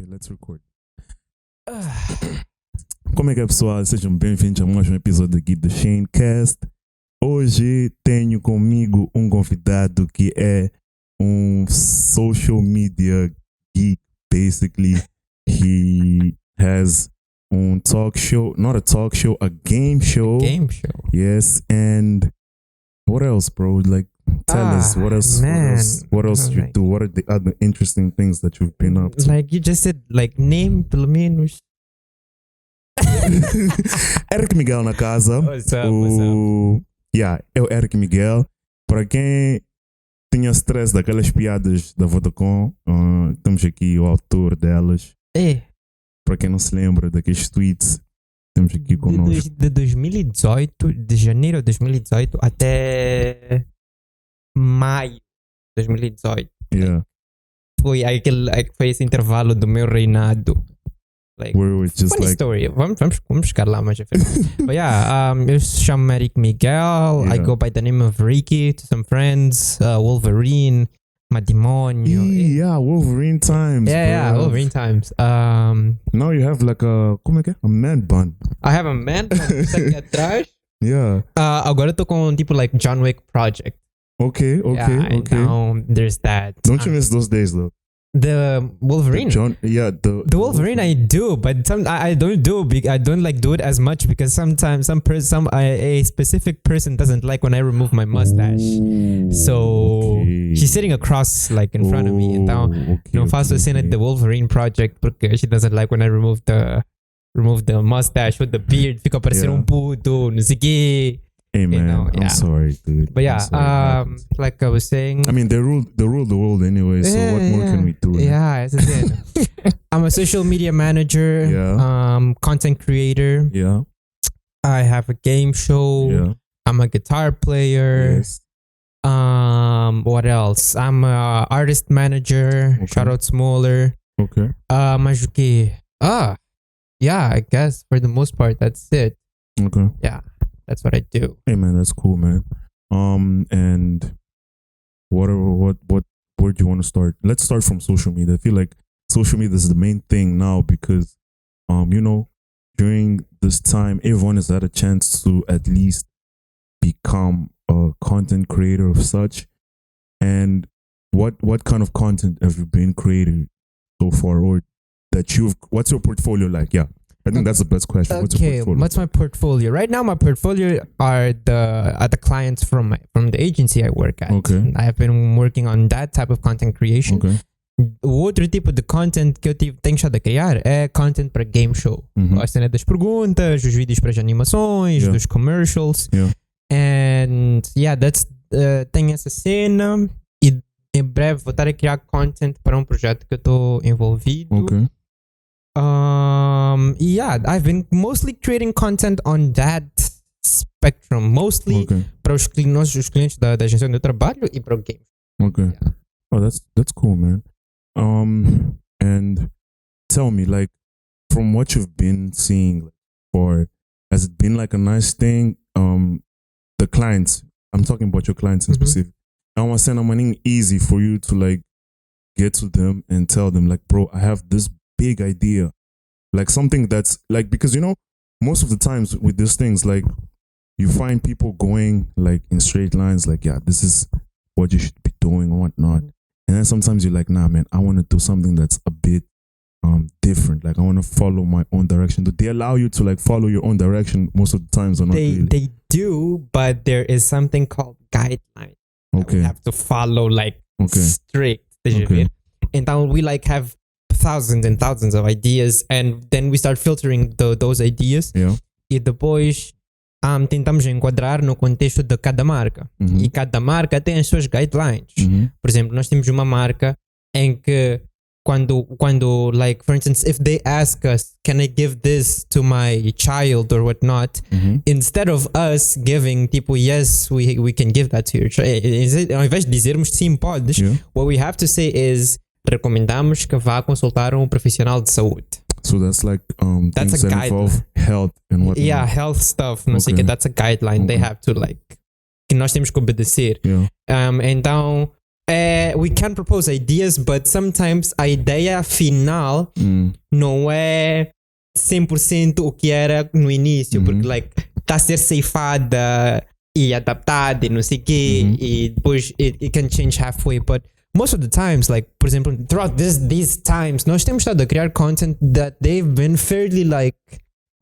Ok, let's record. Como é que é, pessoal? Sejam bem-vindos a mais um episódio aqui do ShaneCast. Hoje tenho comigo um convidado que é um social media geek. Basically, he has a talk show, not a talk show, a game show. Game show. Yes, and what else, bro? Like, tell us what else. What else you do? What are the other interesting things that you've been up to? Like you just said, like name pelo menos. Eric Miguel na casa. What's up? Yeah, é o Eric Miguel. Para quem tinha stress daquelas piadas da Vodacom, temos aqui o autor delas. Para quem não se lembra daqueles tweets, temos aqui conosco. De 2018, de janeiro de 2018 até maio de 2018. Yeah. Foi esse intervalo do meu reinado. Like, where it's just funny like story. Vamos chegar lá mais a frente. But yeah, eu chamo Eric Miguel. Yeah. I go by the name of Ricky to some friends. Wolverine, Madimônio. Yeah, Wolverine times. Yeah, bro. Wolverine times. Now you have like a man bun. I have a man isso aqui atrás. Yeah. Agora eu tô com tipo like John Wick Project. Okay. Então there's that. Don't you miss those days though? The Wolverine. The Wolverine I do, but I don't do. I don't like do it as much because sometimes a specific person doesn't like when I remove my mustache. So she's sitting across like in front of me. Então não faço a cena The Wolverine Project porque she doesn't like when I remove the mustache with the beard. Fica parecendo puto, não sei quê. Hey man, I'm sorry, dude. But yeah, like I was saying, I mean they rule the world anyway. So what more can we do? Yeah, it's a thing. I'm a social media manager. Yeah. Content creator. Yeah. I have a game show. Yeah. I'm a guitar player. Yes. What else? I'm a artist manager. Okay. Shout out Smaller. Okay. Mas o quê? Yeah, I guess for the most part that's it. Okay. Yeah. That's what I do. Hey man, that's cool, man. And where do you want to start? Let's start from social media. I feel like social media is the main thing now because, during this time, everyone has had a chance to at least become a content creator of such. And what kind of content have you been creating so far, or what's your portfolio like? Yeah. I think that's the best question. What's my portfolio? Right now, my portfolio are the clients from the agency I work at. Okay. I have been working on that type of content creation. Okay. O outro tipo de content que eu tenho estado a criar é content para game show. A cena das perguntas, os vídeos para as animações, dos commercials. Yeah. And yeah, tenho essa cena e em breve vou estar a criar content para um projeto que eu estou envolvido. Okay. Yeah, I've been mostly creating content on that spectrum, mostly para os clientes da agência onde eu trabalho e para o game. Okay. Yeah. Oh, that's cool, man. And tell me, like, from what you've been seeing, or has it been like a nice thing? The clients, I'm talking about your clients in specific. I want to send them easy for you to like get to them and tell them, like, bro, I have this big idea, like something that's like, because most of the times with these things, like you find people going like in straight lines, like, yeah, this is what you should be doing or whatnot, and then sometimes you're like, nah man, I want to do something that's a bit different, like I want to follow my own direction. Do they allow you to like follow your own direction most of the times, or not really? They do, but there is something called guidelines. Okay. We have to follow like strict. Okay. And we like have thousands and thousands of ideas, and then we start filtering those ideas. Yeah. E depois tentamos enquadrar no contexto de cada marca. E cada marca tem as suas guidelines. Por exemplo, nós temos uma marca em que quando like, for instance, if they ask us, can I give this to my child or whatnot, instead of us giving tipo, yes, we can give that to your child, ao invés de dizermos sim, podes, what we have to say is, recomendamos que vá consultar um profissional de saúde. So that's like that's things a that involve health and whatnot. Yeah, health stuff. Não sei que, that's a guideline. They have to like, que nós temos que obedecer. Yeah. Então we can propose ideas, but sometimes a ideia final não é 100% o que era no início, porque like está a ser ceifada e adaptada e não sei o quê, e depois it can change halfway, but most of the times, like, por exemplo, throughout these times, nós temos estado a criar content that they've been fairly like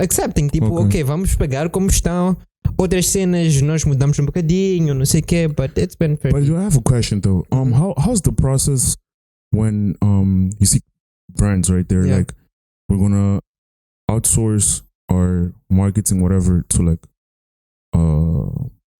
accepting, tipo, ok, vamos pegar como estão. Outras cenas nós mudamos um bocadinho, não sei o quê, but it's been fairly... But I have a question though. How's the process when you see brands right there, like, we're gonna outsource our marketing, whatever, to like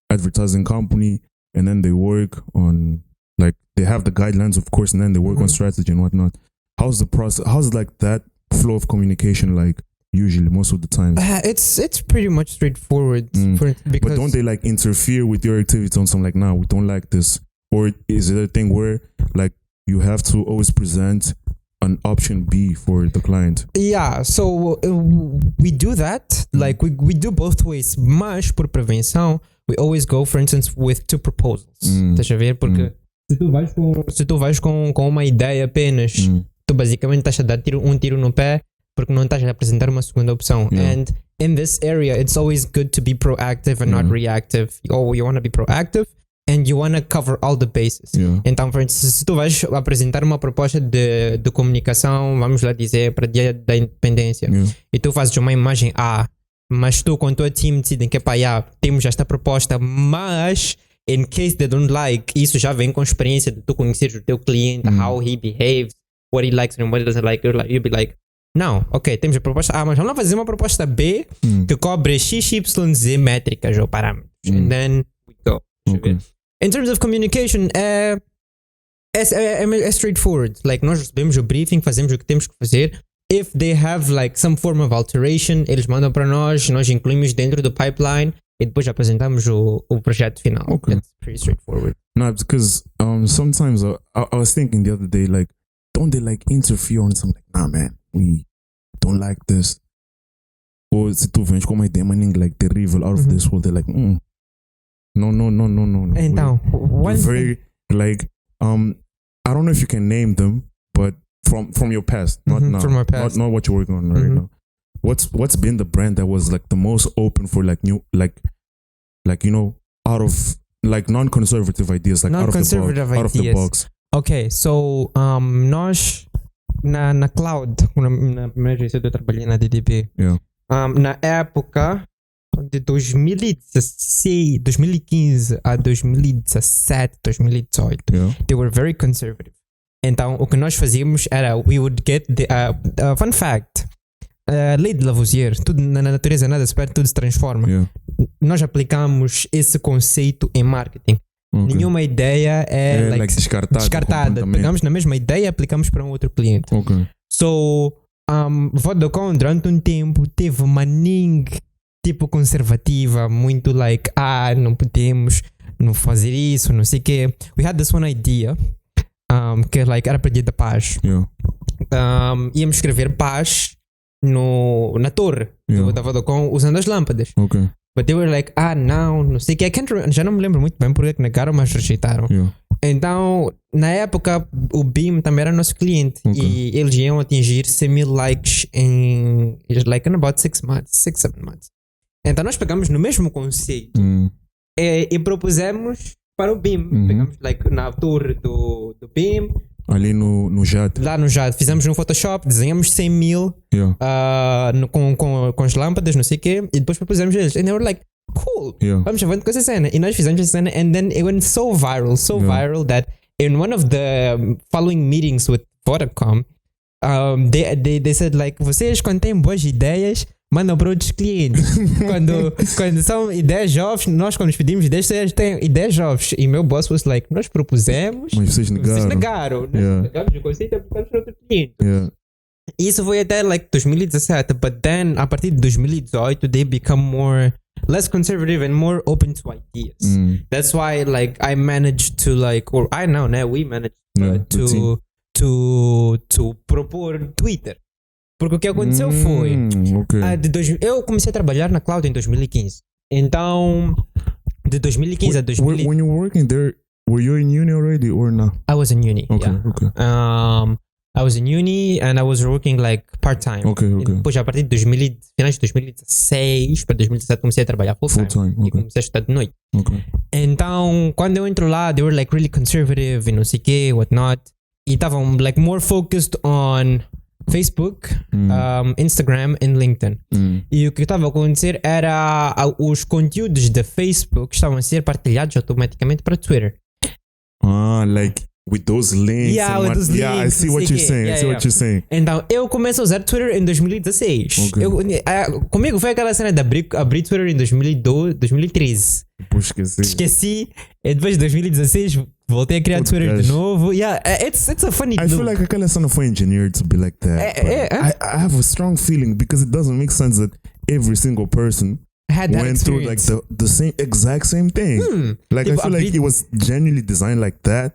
advertising company, and then they work on, like, they have the guidelines, of course, and then they work on strategy and whatnot. How's the process? How's like that flow of communication like usually most of the time? It's pretty much straightforward. Because but don't they like interfere with your activity on something like, nah, we don't like this? Or is it a thing where like you have to always present an option B for the client? Yeah, so we do that. Like we do both ways. Mas por prevenção, we always go, for instance, with two proposals. Estás a ver? Porque se tu vais com uma ideia apenas, tu basicamente estás a dar um tiro no pé, porque não estás a apresentar uma segunda opção. And in this area, it's always good to be proactive and not reactive. You want to be proactive and you want to cover all the bases. Então, for instance, se tu vais apresentar uma proposta de comunicação, vamos lá dizer, para o dia da independência, e tu fazes uma imagem A, mas tu com a tua team decidem que temos esta proposta, mas in case they don't like, isso já vem com experiência de tu conheceres o teu cliente, how he behaves, what he likes and what he doesn't like. You'll be like, não, ok, temos a proposta A, mas vamos lá fazer uma proposta B que cobre X, Y, Z métricas ou parâmetros. And then we go. In terms of communication, é straightforward. Like, nós recebemos o briefing, fazemos o que temos que fazer. If they have like some form of alteration, eles mandam para nós incluímos dentro do pipeline e depois apresentamos o projeto final. That's pretty straightforward. No, because sometimes I was thinking the other day, like, don't they like interfere on something? Like, nah, man, we don't like this. Or se tu vens com uma ideia, maninho, like, terrível, out of this world, they're like, no. Então, one very, like, I don't know if you can name them, but from your past, not now, from our past. Not what you're working on right now. What's been the brand that was like the most open for like new, like you know, out of like non-conservative ideas, like out of the box? Ok, so nós na Cloud, na primeira agência que eu trabalhei na DDP, na época de 2016, 2015 a 2017, 2018, they were very conservative. Então, o que nós fazíamos era, we would get the fun fact, lei de Lavoisier, tudo na natureza nada se perde, tudo se transforma. Nós aplicamos esse conceito em marketing. Nenhuma ideia é like descartada. Pegamos na mesma ideia e aplicamos para um outro cliente. So, Vodacom durante um tempo teve uma tipo conservativa, muito like, não podemos não fazer isso, não sei o quê. We had this one idea, que like, era para dia da paz. Íamos escrever paz na torre da Vodacom usando as lâmpadas. But they were like, não sei o que. Já não me lembro muito bem porque negaram, mas rejeitaram. Então, na época, o Beam também era nosso cliente e eles iam atingir 100,000 likes in about 6 months, 7 months. Então, nós pegamos no mesmo conceito e propusemos para o Beam. Pegamos like, na torre do Beam. Ali no Jade. Lá no Jade. Fizemos um Photoshop, desenhamos 100,000 com as lâmpadas, não sei o quê, e depois propusemos eles. And they were like, cool, vamos avante com essa cena. E nós fizemos essa cena, and then it went so viral that in one of the following meetings with Vodacom, they said like, vocês quando têm boas ideias, mandam para outros clientes. quando são ideias jovens, nós quando nos pedimos ideias, vocês têm ideias jovens. E meu boss was like, nós propusemos, mas vocês negaram. Nós pegamos o conceito e aplicamos para outro cliente. Isso foi até like 2017, but then a partir de 2018 they become less conservative and more open to ideas. That's why like I managed to like, or I know now we managed to propor Twitter. Porque o que aconteceu foi eu comecei a trabalhar na Cloud em 2015. Então de 2015 a 2015. When you were working there, Were you in uni already or not? I was in uni. Okay, yeah. okay. I was in uni and I was working like part-time. Okay. E depois, a partir de finais de 2016 para 2017, comecei a trabalhar full-time. E comecei a estudar de noite. Okay. Então, quando eu entro lá, they were like really conservative e não sei o quê, whatnot. E estavam like more focused on Facebook, Instagram and LinkedIn. E o que estava a acontecer era os conteúdos de Facebook estavam a ser partilhados automaticamente para Twitter. Like with those links. With those links. I see what you're saying. I see what you're saying. Então, eu comecei a usar Twitter em 2016. Okay. Comigo foi aquela cena de abrir Twitter em 2013. Esqueci. E depois de 2016 voltei a criar Twitter de novo. It's a funny I feel like aquela cena foi engineered to be like that. I have a strong feeling because it doesn't make sense that every single person had that went experience. through like the exact same thing. Like I feel like it was genuinely designed like that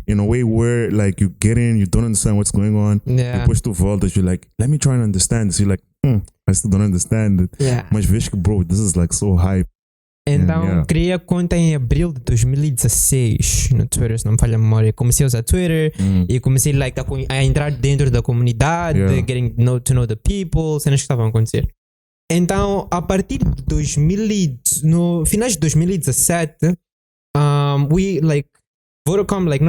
in a way where like you get in, you don't understand what's going on. Yeah. Depois tu voltas, you're like, let me try and understand this. You're like, I still don't understand it. Yeah. Mas vejo que, bro, this is like so hype. Então, criei a conta em abril de 2016 no Twitter, se não me falha a memória. Comecei a usar Twitter e comecei like, a entrar dentro da comunidade, getting to know the people, cenas que estavam a acontecer. Então, a partir de no finais de 2017, we like Vodacom, like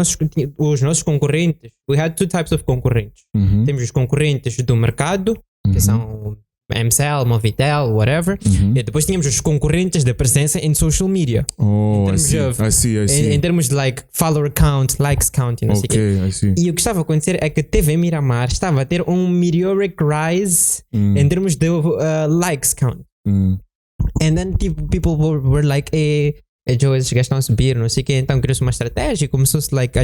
os nossos concorrentes, we had two types of concorrentes. Temos os concorrentes do mercado, que são MCL, Movitel, whatever. E depois tínhamos os concorrentes da presença em social media. I see. Em termos de like follower count, likes count e não sei o quê. I see. E o que estava a acontecer é que a TV Miramar estava a ter um meteoric rise em termos de likes count. And then people were like, Joe, esses gajos estão a subir, não sei o quê. Então criou-se uma estratégia e começou-se like,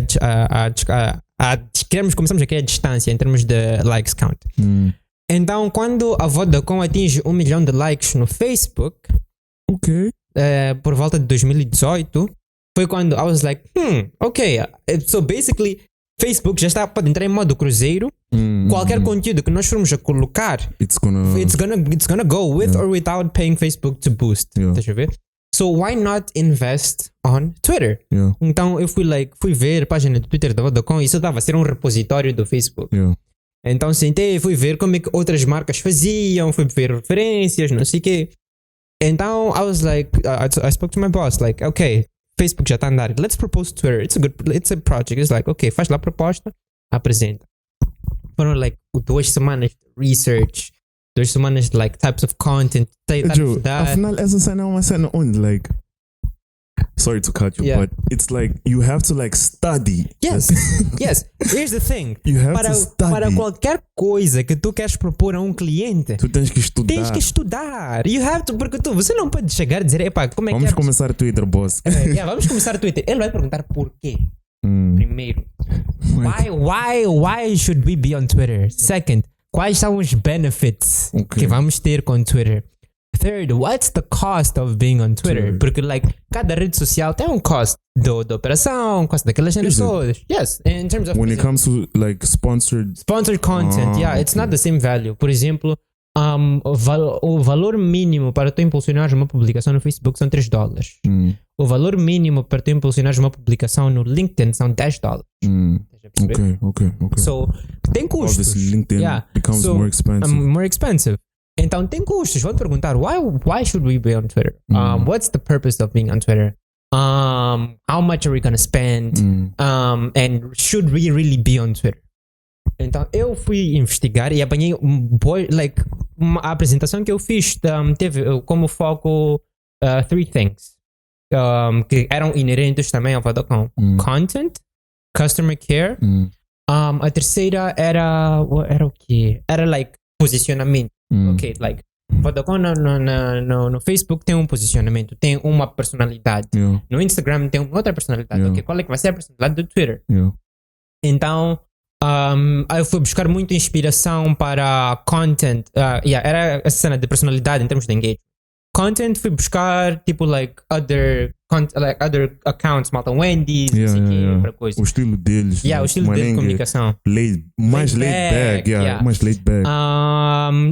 começamos a criar distância em termos de likes count. Então, quando a Vodacom atinge 1 milhão de likes no Facebook, por volta de 2018, foi quando I was like, so basically, Facebook já pode entrar em modo cruzeiro. Qualquer conteúdo que nós formos a colocar, it's gonna go with or without paying Facebook to boost. Deixa eu ver. So why not invest on Twitter? Então eu fui ver a página do Twitter da Vodacom e isso estava a ser um repositório do Facebook. Então sentei, fui ver como é que outras marcas faziam, fui ver referências, não sei o quê. Então I was like, I spoke to my boss, like, okay, Facebook já está a andar, let's propose Twitter, it's a project. It's like, okay, faz lá a proposta, apresenta. Foram like 2 semanas de research, 2 semanas de like types of content, Joe, afinal essa cena é uma cena onde like, sorry to cut you, but it's like you have to like study. Yes. Here's the thing. You have to study. Para qualquer coisa que tu queres propor a um cliente, tu tens que estudar. You have to, porque você não pode chegar e dizer, epá, como é vamos que começar o Twitter, boss. Vamos começar o Twitter. Ele vai perguntar porquê. Primeiro, why should we be on Twitter? Second, quais são os benefits que vamos ter com Twitter? Third, what's the cost of being on Twitter? Porque like cada rede social tem um cost da operação, cost daquelas cenas todas. Yes, in terms of when it comes to like sponsored content, it's not the same value. Por exemplo, o valor mínimo para tu impulsionares uma publicação no Facebook são $3. O valor mínimo para tu impulsionares uma publicação no LinkedIn são $10. Okay. So, tem custos. Obviously, LinkedIn becomes more expensive. Então tem custos. Vou te perguntar, why should we be on Twitter? What's the purpose of being on Twitter? How much are we gonna spend? And should we really be on Twitter? Então eu fui investigar e apanhei a apresentação que eu fiz teve como foco 3 things que eram inerentes também ao Vodacom: content, customer care. A terceira era o quê? Era like posicionamento. Ok, like Vodacom no Facebook tem um posicionamento, tem uma personalidade. No Instagram tem outra personalidade. Ok, qual é que vai ser a personalidade do Twitter? Então eu fui buscar muita inspiração para content. Era essa cena de personalidade em termos de engagement. Content, fui buscar tipo like other accounts, malta Wendy's, não sei o quê, para coisa. O estilo deles. O estilo deles de comunicação. Mais laid back.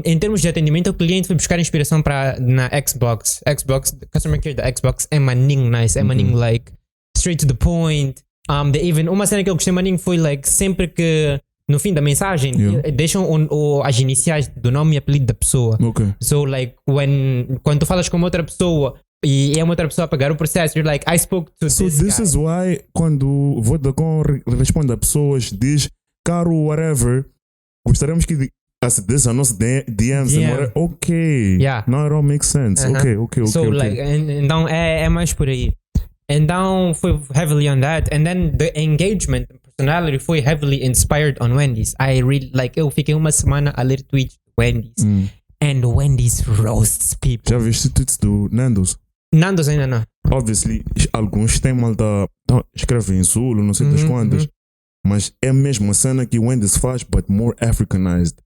Em termos de atendimento ao cliente, fui buscar inspiração na Xbox, customer care da Xbox é maninho nice, é maninho like straight to the point. Uma cena que eu gostei maninho foi like sempre que no fim da mensagem deixam as iniciais do nome e apelido da pessoa. Okay. So like quando tu falas com uma outra pessoa e é uma outra pessoa a pagar o processo, you're like, I spoke to so this is why quando o Vodacom responde a pessoas, diz caro whatever, gostaríamos que acedesse a nosso DMs. Ok. Yeah. Now it all makes sense. Okay. So like, então é mais por aí. Então foi heavily on that, and then the engagement personality foi heavily inspired on Wendy's. I really like. Eu fiquei uma semana a ler tweets do Wendy's, and Wendy's roasts people. Já viste tweets do Nando's? Nando's ainda não. Obviously, alguns têm malta escrevem em Zulu, não sei das quantas, mas é mesmo a cena que Wendy's faz, but more Africanized.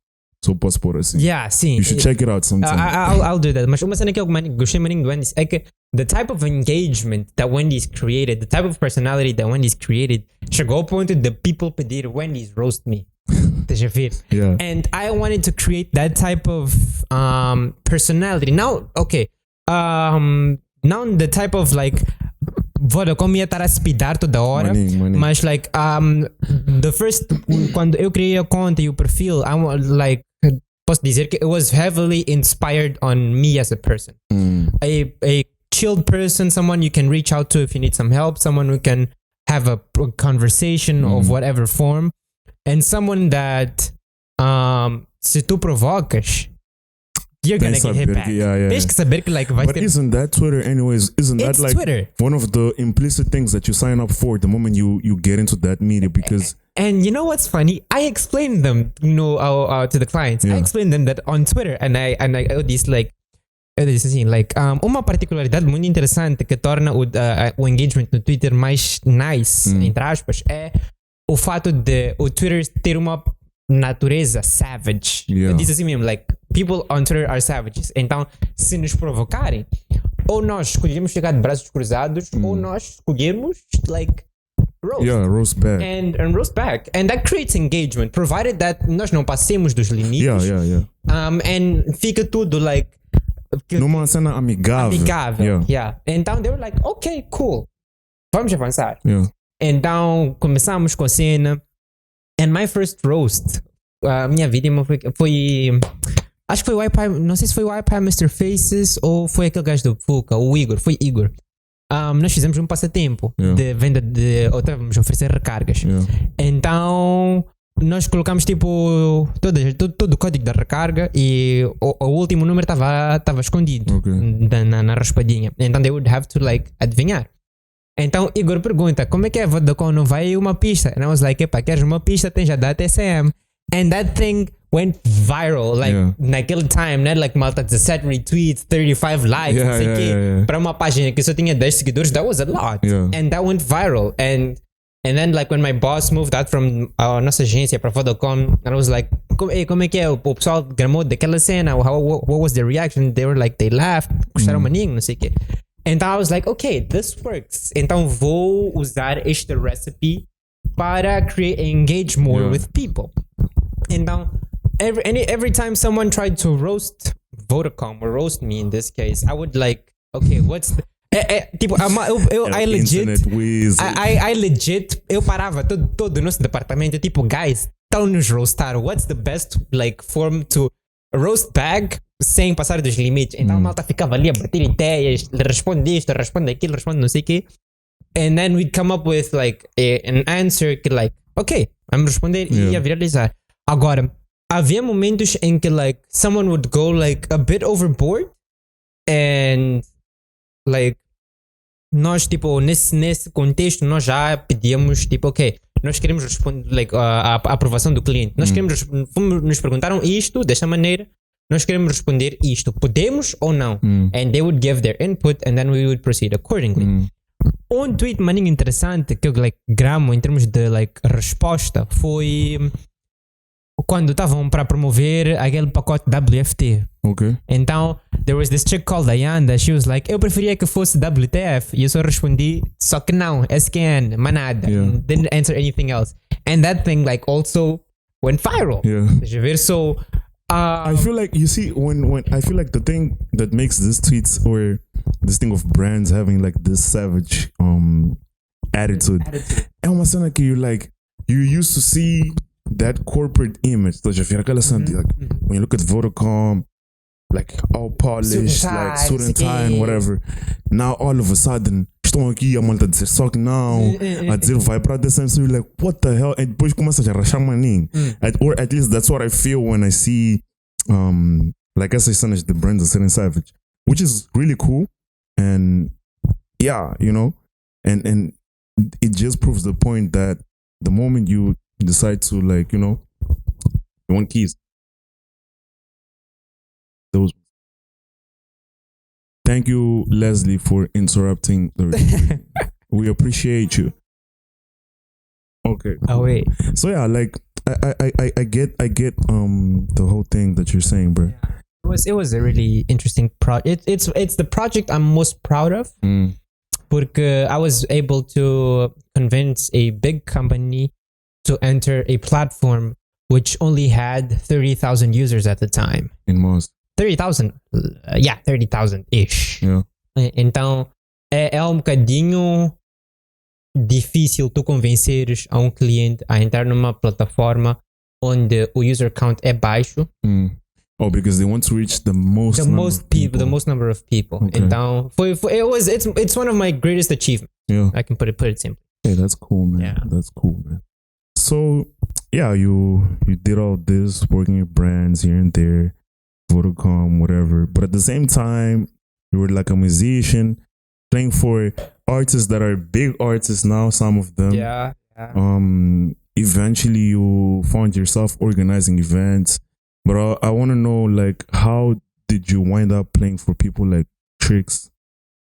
So posso pôr assim. Yeah, sim. You should check it out sometime. I'll do that. Mas uma cena que eu gostei maninho do Wendy's é que the type of engagement that Wendy's created, the type of personality that Wendy's created, chegou ao ponto de people pedir Wendy's roast me. Estás a ver? Yeah. And I wanted to create that type of personality. Now, okay. Now the type of like Vodacom ia estar a speedar toda hora, money. mas like the first quando eu criei a conta e o perfil, like posso dizer que it was heavily inspired on me as a person. A chilled person, someone you can reach out to if you need some help, someone who can have a conversation of whatever form, and someone that se tu provocas, you're gonna get hit back. Tens que saber que like vai But isn't that Twitter anyways? Isn't that like Twitter. One of the implicit things that you sign up for the moment you get into that media? Because and you know what's funny? I explained them, to the clients. I explained them that on Twitter, and I this like eu disse assim, like uma particularidade muito interessante que torna o engagement no Twitter mais nice, entre aspas, é o fato de o Twitter ter uma natureza savage. Eu disse assim mesmo, like people on Twitter are savages. Então, se nos provocarem, ou nós escolhemos ficar de braços cruzados, ou nós escolhemos like roast. Yeah, roast back. And roast back. And that creates engagement, provided that nós não passemos dos limites. Yeah. And fica tudo like numa cena amigável. Yeah. Então they were like, okay, cool. Vamos avançar. Yeah. Então começamos com a cena. And my first roast, a minha vítima foi acho que foi o iPad, não sei se foi o iPad Mr. Faces ou foi aquele gajo do Fuca, o Igor, foi Igor. Nós fizemos um passatempo de venda de, ou estávamos a oferecer recargas. Então nós colocamos tipo todo o código da recarga e o último número estava escondido na raspadinha. Então they would have to like adivinhar. Então Igor pergunta, como é que é Vodacom, não vai uma pista? And I was like, epa, queres uma pista? Tens a data SM. And that thing went viral, like naquele time, né? Like malta 17 retweets, 35 likes, não sei o quê. Para uma página que só tinha 10 seguidores, that was a lot. And that went viral. And then like when my boss moved out from a nossa agência para Vodacom, and I was like, como é que é? O pessoal gramou daquela cena, what was the reaction? They were like, they laughed, gostaram maninho, não sei o quê. Então I was like, okay, this works. Então vou usar este recipe para engage more with people. Então every time someone tried to roast Vodacom or roast me in this case, I would like, okay, what's the tipo, I legit, eu parava todo o nosso departamento, tipo, guys, estão nos roastar. What's the best like form to roast back sem passar dos limites? Então a malta ficava ali a bater ideias, responde isto, responde aquilo, responde não sei o quê. And then we'd come up with like an answer que like, ok, vamos responder e ia viralizar. Agora, havia momentos em que like someone would go like a bit overboard and like nós tipo nesse contexto nós já pedíamos tipo, ok, nós queremos responder like, a aprovação do cliente. Nós queremos nos perguntaram isto desta maneira, nós queremos responder isto, podemos ou não? And they would give their input and then we would proceed accordingly. Um tweet maninho interessante que eu like gramo em termos de like resposta foi quando estavam para promover aquele pacote WFT. Então there was this chick called Ayanda, she was like, eu preferia que fosse WTF, e eu só respondi, só que não, SKN, manada, didn't answer anything else, and that thing like also went viral. Deixa eu ver, so I feel like, you see, when I feel like the thing that makes these tweets or this thing of brands having like this savage attitude. É uma cena que you used to see that corporate image. Estás a ver aquela cena like, when you look at Vodacom, like all polished, like suit and tie and whatever. Now all of a sudden estão aqui a malta a dizer só que não, a dizer vai para dessa, so you're like, what the hell? E depois começa a rachar maninho. Or at least that's what I feel when I see like essas cenas de brands a serem savage, which is really cool. And yeah, you know, and it just proves the point that the moment you decide to, like, you know, you want keys. Those. Thank you, Leslie, for interrupting the recording. We appreciate you. Okay. Oh wait. So yeah, like I get the whole thing that you're saying, bro. Yeah. It was a really interesting project. It's the project I'm most proud of. Porque I was able to convince a big company to enter a platform which only had 30,000 users at the time. In most. 30,000. Yeah, 30,000-ish. Yeah. Então, é bocadinho difícil tu convenceres a cliente a entrar numa plataforma onde o user count é baixo. Oh, because they want to reach the most number of people. Okay. Então, it's one of my greatest achievements. Yeah. I can put it simply. Hey, that's cool, man. Yeah. That's cool, man. So, yeah, you did all this, working with brands here and there, Vodacom, whatever. But at the same time, you were like a musician, playing for artists that are big artists now, some of them. Yeah. Eventually, you found yourself organizing events. But I want to know, like, how did you wind up playing for people like Tricks?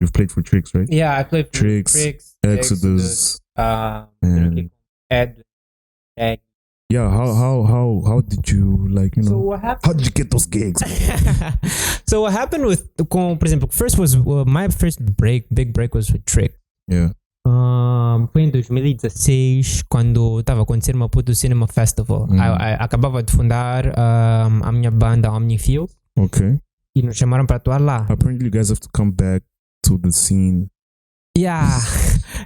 You've played for Tricks, right? Yeah, I played for Tricks, Exodus, and Ed. Yeah, how did you, like, you know? So what happened? How did you get those gigs? So what happened with, por exemplo, first was my first big break was with Trick. Yeah. Foi em 2016 quando estava a acontecer uma Puto Cinema Festival. Acabava de fundar a minha banda Omnifield. Okay. E nos chamaram para atuar lá. Apparently you guys have to come back to the scene. Yeah,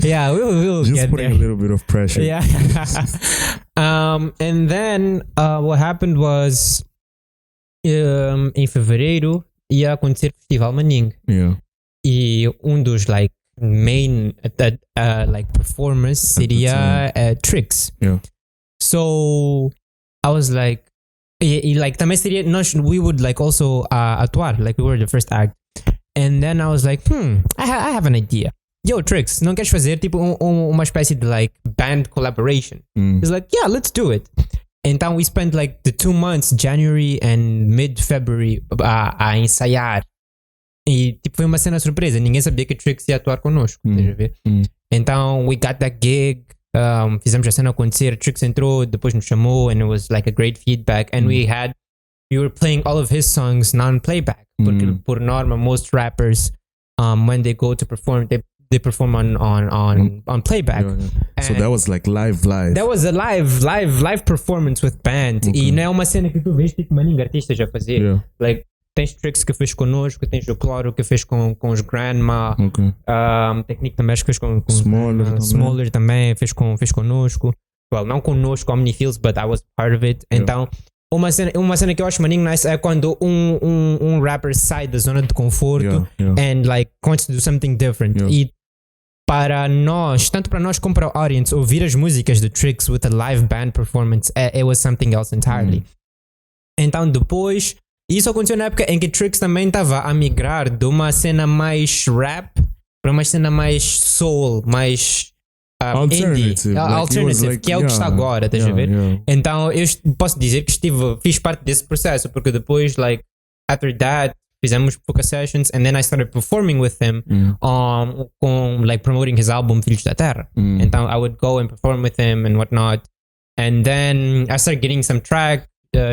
we'll just get putting there. A little bit of pressure. Yeah. And then what happened was em fevereiro ia acontecer o Festival Manning. Yeah. E dos like main like performers seria Tricks. Yeah. So I was like, like também seria we would like also atuar, like we were the first act. And then I was like, I have an idea. Yo, Tricks, não queres fazer tipo uma espécie de like band collaboration? He's like, yeah, let's do it. Então we spent like the 2 months, January and mid-February, a ensaiar. E tipo, foi uma cena surpresa. Ninguém sabia que Tricks ia atuar connosco. Então, we got that gig. Fizemos a cena acontecer. Tricks entrou, depois nos chamou, and it was like a great feedback. And we were playing all of his songs non-playback. Porque, por norma, most rappers, when they go to perform, they perform on playback. Yeah. So that was like live. That was a live performance with band. Okay. E não é uma cena que tu vês tipo maninho artistas a fazer. Yeah. Like, tens Tricks que fez connosco, tens o Cloro que fez com os Grandma, Technique também que fez com Smaller também fez connosco. Well, não connosco, Omnifields, but I was part of it. Yeah. Então, uma cena que eu acho maninho nice é quando um rapper sai da zona de conforto and like wants to do something different. E para nós, tanto para nós como para o audience, ouvir as músicas de Tricks with a live band performance, it was something else entirely. Então depois, isso aconteceu na época em que Tricks também estava a migrar de uma cena mais rap para uma cena mais soul, mais alternative, alternative, que é o que está agora, estás a ver? Então eu posso dizer que fiz parte desse processo, porque depois, like, after that, fizemos focus sessions and then I started performing with him com, like, promoting his album Filhos da Terra. Então I would go and perform with him and whatnot, and then I started getting some track.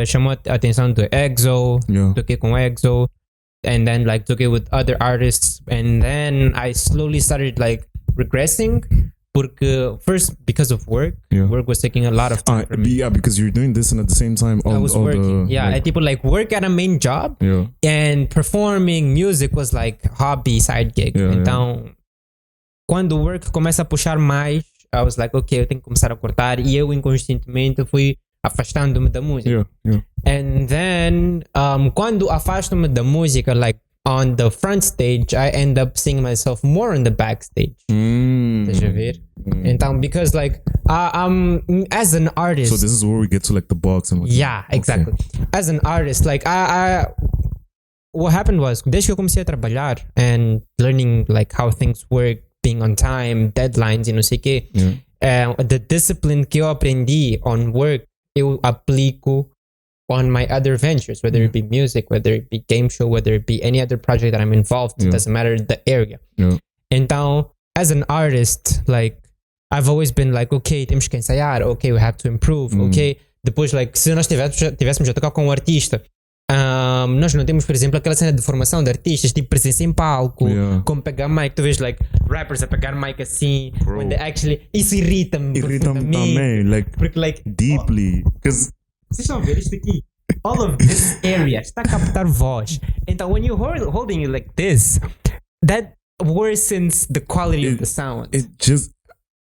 Chamou a atenção do EXO, toquei com EXO, and then like took it with other artists, and then I slowly started like regressing, porque first because of work was taking a lot of time for me. Yeah, because you're doing this and at the same time I was working. And people like work at a main job, and performing music was like hobby side gig. Então quando o work começa a puxar mais, I was like, ok, eu tenho que começar a cortar, e eu inconscientemente fui afastando-me da música. And then, quando afasto-me da música, like on the front stage, I end up seeing myself more on the backstage. Estás a ver? Então, because like, as an artist. So this is where we get to like the box and yeah, exactly. Okay. As an artist, like what happened was, desde que eu comecei a trabalhar and learning like how things work, being on time, deadlines e não sei o quê, the discipline que eu aprendi on work, eu aplico on my other ventures, whether it be music, whether it be game show, whether it be any other project that I'm involved, it doesn't matter the area. Então, as an artist, like, I've always been like, okay, temos que ensaiar, okay, we have to improve, okay. Depois, like, se nós tivéssemos a tocar com um artista, nós não temos, por exemplo, aquela cena de formação de artistas, tipo presença em palco, como pegar mic, tu vês, like, rappers a pegar mic assim, when they actually, isso irrita-me também, like, porque, like, deeply, because vocês estão a ver isto aqui? All of this area está a captar voz. Então, when you're holding it like this, that worsens the quality of the sound.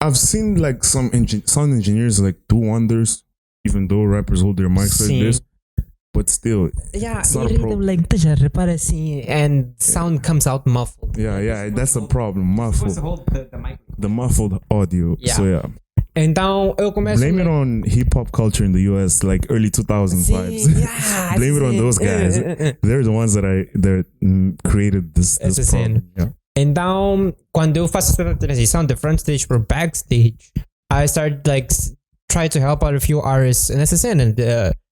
I've seen like some sound engineers like do wonders, even though rappers hold their mics like this. But still, it's not a problem. Like, repara assim, and sound comes out muffled. Yeah, that's a problem. Muffled. The muffled audio. Yeah. So yeah. Então eu começo. Blame it on hip hop culture in the US, like early 2000s vibes. Yeah, Blame it on those guys. They're the ones that created this problem. Yeah. Então, quando eu faço a transição de front stage para backstage, I started like try to help out a few artists nessa cena,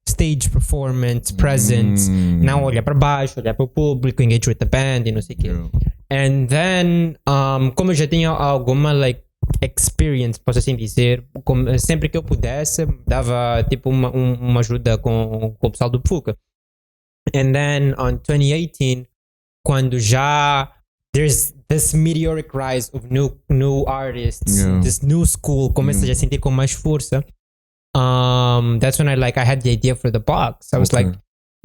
stage performance, presence, não olhar para baixo, olhar para o público, engage with the band e não sei o quê. And then, como eu já tinha alguma like experience, posso assim dizer, sempre que eu pudesse, dava tipo uma ajuda com o pessoal do Fuca. And then on 2018, quando já there's this meteoric rise of new artists, this new school começa a sentir com mais força. That's when I had the idea for the box. I was like,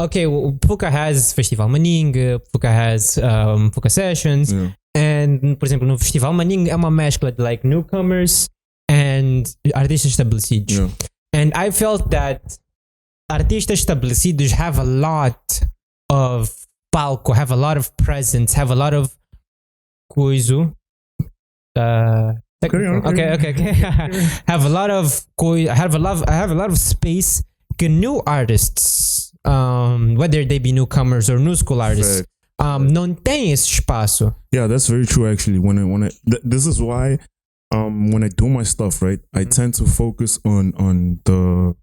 okay, well, Fuca has Festival Maninga, Fuca has Fuca Sessions, and, por exemplo, no Festival Maninga é uma mescla de like newcomers and artistas estabelecidos. And I felt that artistas estabelecidos have a lot of palco, have a lot of presence, have a lot of coisa. Okay. have a lot of space que new artists, whether they be newcomers or new school artists, não tem esse espaço. Yeah, that's very true actually. This is why when I do my stuff, right, I tend to focus on the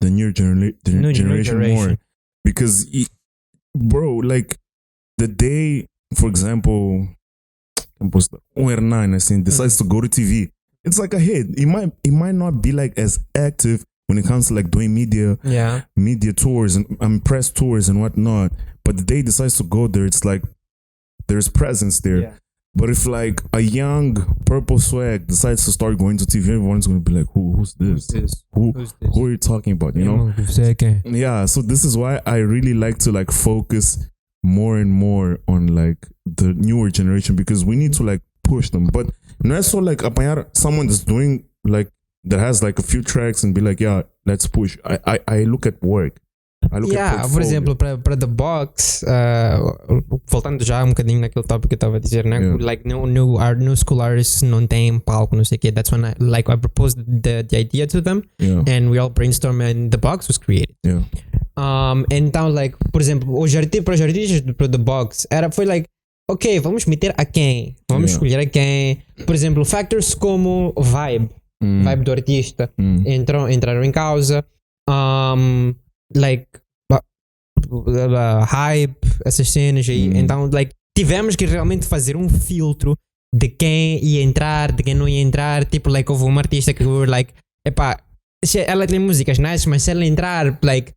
new generation more, because bro, like the day, for example, Hernan decides to go to TV, it's like a hit. It might not be like as active when it comes to like doing media tours and press tours and whatnot, but the day he decides to go there, it's like there's presence there. But if like a young purple swag decides to start going to TV, everyone's going to be like, who's this? Who are you talking about, you know? Yeah, so this is why I really like to like focus more and more on like the newer generation, because we need to like push them. But no, it's so like apanhar someone that's doing like that has like a few tracks and be like, yeah, let's push. I look at work. I look at por exemplo, para The Box, voltando já um bocadinho naquele tópico que eu estava a dizer, né? Like new school artists não têm palco, não sei o quê. That's when I proposed the idea to them, and we all brainstormed and The Box was created. Então, like, por exemplo, para os artistas para The Box foi like, ok, vamos meter a quem? Vamos escolher a quem? Por exemplo, factors como vibe do artista entraram em causa. Like hype, essas cenas aí. Então, like, tivemos que realmente fazer um filtro de quem ia entrar, de quem não ia entrar. Tipo, like, houve uma artista que we were like, epá, ela tem músicas nice, mas se ela entrar, like,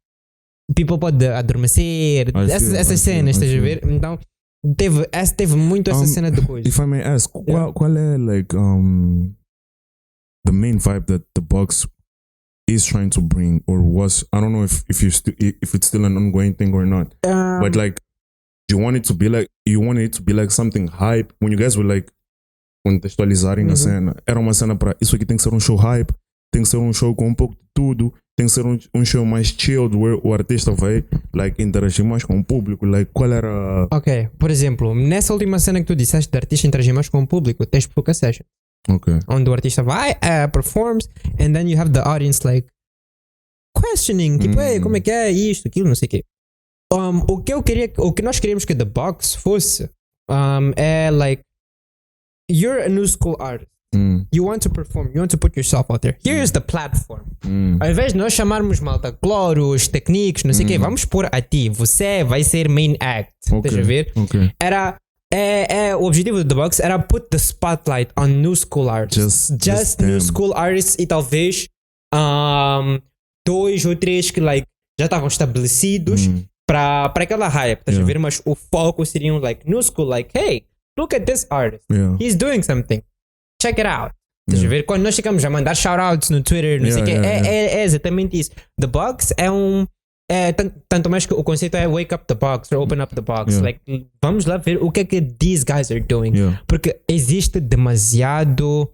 people pode adormecer, essas cenas, estás a ver? Então, teve muito essa cena de coisa. If I may ask, qual é like the main vibe that The Box is trying to bring, or was? I don't know if it's still an ongoing thing or not. But like, you want it to be like something hype when you guys were like contextualizarem na cena. Era uma cena para isso aqui tem que ser um show hype, tem que ser um show com um pouco de tudo, tem que ser um show mais chilled, where o artista vai like, interagir mais com o público. Like, qual era. Ok, por exemplo, nessa última cena que tu disseste de artista interagir mais com o público, tens pouca session. Ok. Onde o artista vai, performs, and then you have the audience like questioning, tipo, hey, como é que é isto, aquilo, não sei o quê. O que nós queríamos que The Box fosse é like, you're a new school artist. You want to perform, you want to put yourself out there. Here's the platform. Ao invés de nós chamarmos malta cloros, técnicos, não sei o quê, vamos pôr a ti. Você vai ser main act. Estás a ver? O objetivo do The Box era put the spotlight on new school artists. Just new school artists e talvez 2 ou 3 que like, já estavam estabelecidos para aquela hype. Estás a ver? Mas o foco seriam like new school, like, hey, look at this artist. He's doing something. Check it out. Estás a ver? Quando nós ficamos a mandar shoutouts no Twitter, não sei o quê, é exatamente isso. The Box é tanto mais que o conceito é wake up the box or open up the box. Like, vamos lá ver o que é que these guys are doing. Porque existe demasiado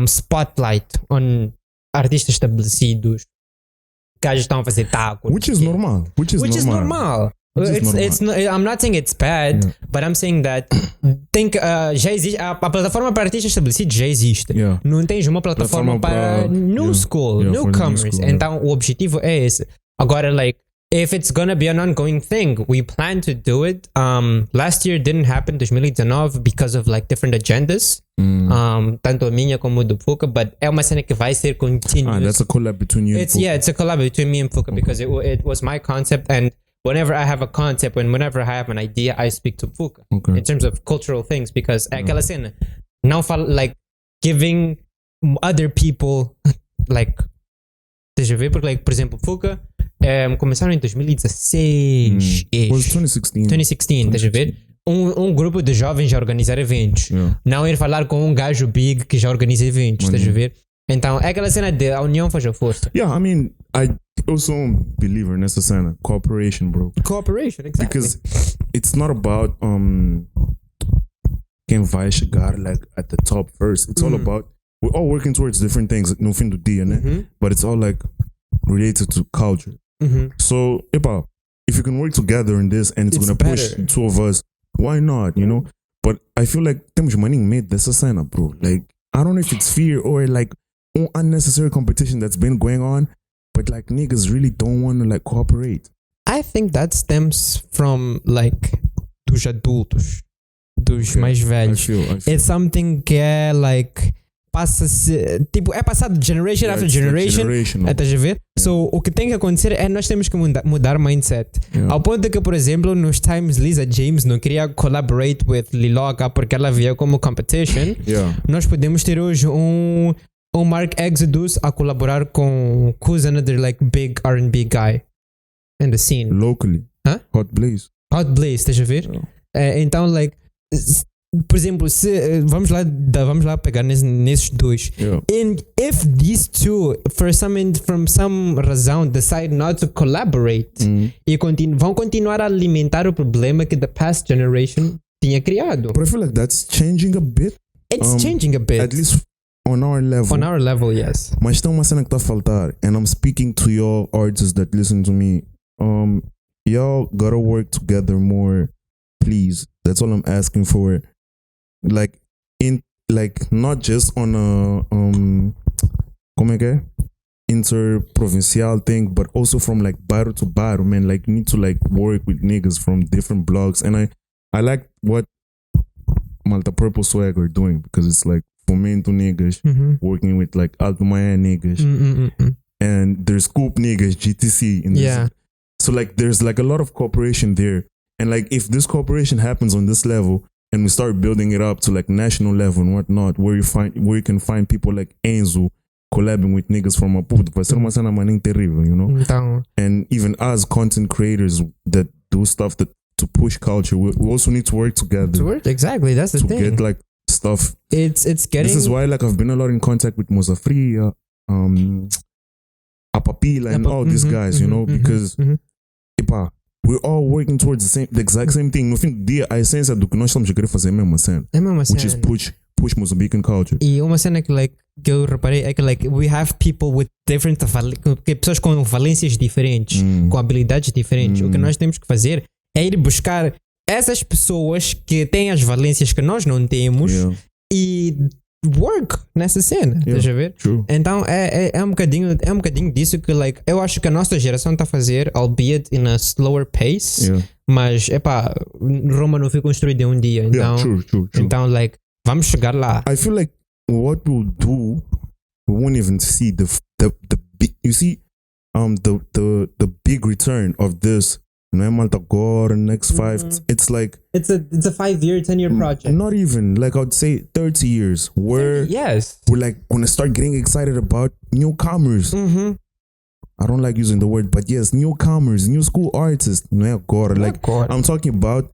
spotlight on artistas estabelecidos. Gajos estão a fazer tacos. Which is normal. I'm not saying it's bad, but I'm saying that já existe, a plataforma para artistas estabelecidos já existe. Não tens uma plataforma para new school, newcomers. Então o objetivo é esse. Agora, like, if it's gonna be an ongoing thing, we plan to do it. Last year didn't happen, 2019, because of like different agendas. Tanto a minha como a do Fuka, but é uma cena que vai ser continuous. That's a collab between you and Fuka. It's a collab between me and Fuka because it was my concept, and whenever I have a concept and whenever I have an idea, I speak to Fuka in terms of cultural things, because aquela cena não fala like giving other people like, deixa eu ver, porque like, por exemplo, Fuka começaram em 2016. Was 2016, estás a ver? Um grupo de jovens a organizar eventos. Não ir falar com um gajo big que já organiza eventos, estás a ver? Então, é aquela cena de a união faz a força. I mean, eu sou believer nessa cena. Cooperation, bro. Cooperation, exactly. Because it's not about quem vai chegar like at the top first. It's all about, we're all working towards different things no fim do dia, né? But it's all like related to culture. So, if you can work together in this and it's gonna push the two of us, why not, you know? But I feel like temos maninho medo dessa cena, bro. Like, I don't know if it's fear or like unnecessary competition that's been going on, but like niggas really don't want to like cooperate. I think that stems from like dos adultos, dos mais velhos. I feel. It's something que é like passa-se, tipo, é passado generation after generation. Estás a ver? So, o que tem que acontecer é nós temos que mudar mindset. Ao ponto de que, por exemplo, nos times Lisa James não queria collaborate with Liloca porque ela via como competition. Nós podemos ter hoje um Mark Exodus a colaborar com who's another like big R&B guy in the scene. Locally. Hot Blaze, estás a ver? Então, like, por exemplo, se vamos lá pegar nesses dois. And if these two from some razão decide not to collaborate e vão continuar a alimentar o problema que the past generation tinha criado. But I feel like that's changing a bit. It's changing a bit. At least on our level. On our level, yes. Mas tem uma cena que está a faltar, and I'm speaking to y'all artists that listen to me. Y'all gotta work together more, please. That's all I'm asking for. Like not just on a como é que é? Interprovincial thing, but also from like bairro to bairro, man. Like, you need to like work with niggas from different blogs, and I like what Malta Purple Swag are doing, because it's like fomento niggas working with like Alto Maya niggas and there's Scoop niggas, GTC in this. So like there's like a lot of cooperation there, and like if this cooperation happens on this level and we start building it up to like national level and whatnot, where you can find people like Enzo collabing with niggas from Maputo, vai ser uma cena maninho terrível, you know? Então, and even as content creators that do stuff to push culture, we also need to work together. Exactly, that's the thing. To get like stuff. It's getting. This is why like I've been a lot in contact with Mozafria, Apapila, and all these guys, you know, because we're all working towards the exact same thing. No fim do dia, a essência do que nós estamos a querer fazer é a mesma cena. É a mesma cena. Which is push push Mozambican culture. E uma cena que eu reparei é que we have people with different pessoas com valências diferentes, com habilidades diferentes. O que nós temos que fazer é ir buscar essas pessoas que têm as valências que nós não temos e work nessa cena, estás a ver? True. Então é um bocadinho disso que eu acho que a nossa geração está a fazer, albeit in a slower pace, mas Roma não foi construída em um dia, então true. então vamos chegar lá. I feel like what we'll do, we won't even see the big, you see the big return of this. Não é malta agora, next 5, it's like it's a 5-year, 10-year project. Not even, I would say 30 years where we're gonna start getting excited about newcomers. I don't like using the word, but yes, newcomers, new school artists. Não é agora, I'm talking about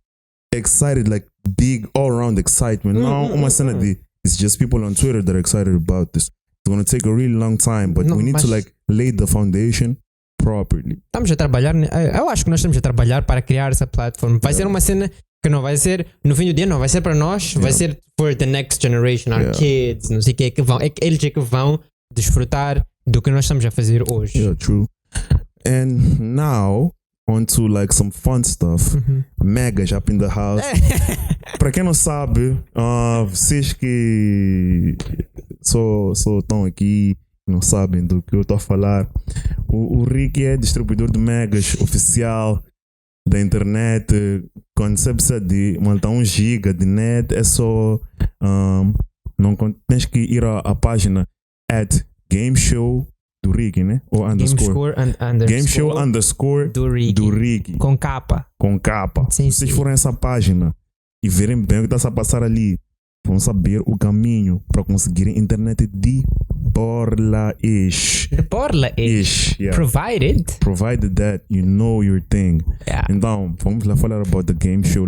excited, big all around excitement. Now, uma cena de it's just people on Twitter that are excited about this. It's gonna take a really long time, but we need to lay the foundation properly. Estamos a trabalhar, eu acho que nós estamos a trabalhar para criar essa plataforma. Vai ser uma cena que não vai ser, no fim do dia não vai ser para nós, vai ser for the next generation, our kids, não sei o que vão, eles que vão desfrutar do que nós estamos a fazer hoje. Yeah, true. And now on to some fun stuff. Megas up in the house. Para quem não sabe, vocês que só estão aqui não sabem do que eu estou a falar. O Ricky é distribuidor de megas oficial da internet. Quando você precisa de montar 1 giga de net, é só não tens que ir à página @gameshow do Ricky, né? Ou underscore. Gameshow underscore do Ricky. Com capa. Se vocês forem a essa página e verem bem o que está a passar ali, vão saber o caminho para conseguirem internet de Borla-ish. Yeah. Provided that you know your thing. Yeah. Então, vamos lá falar about the game show.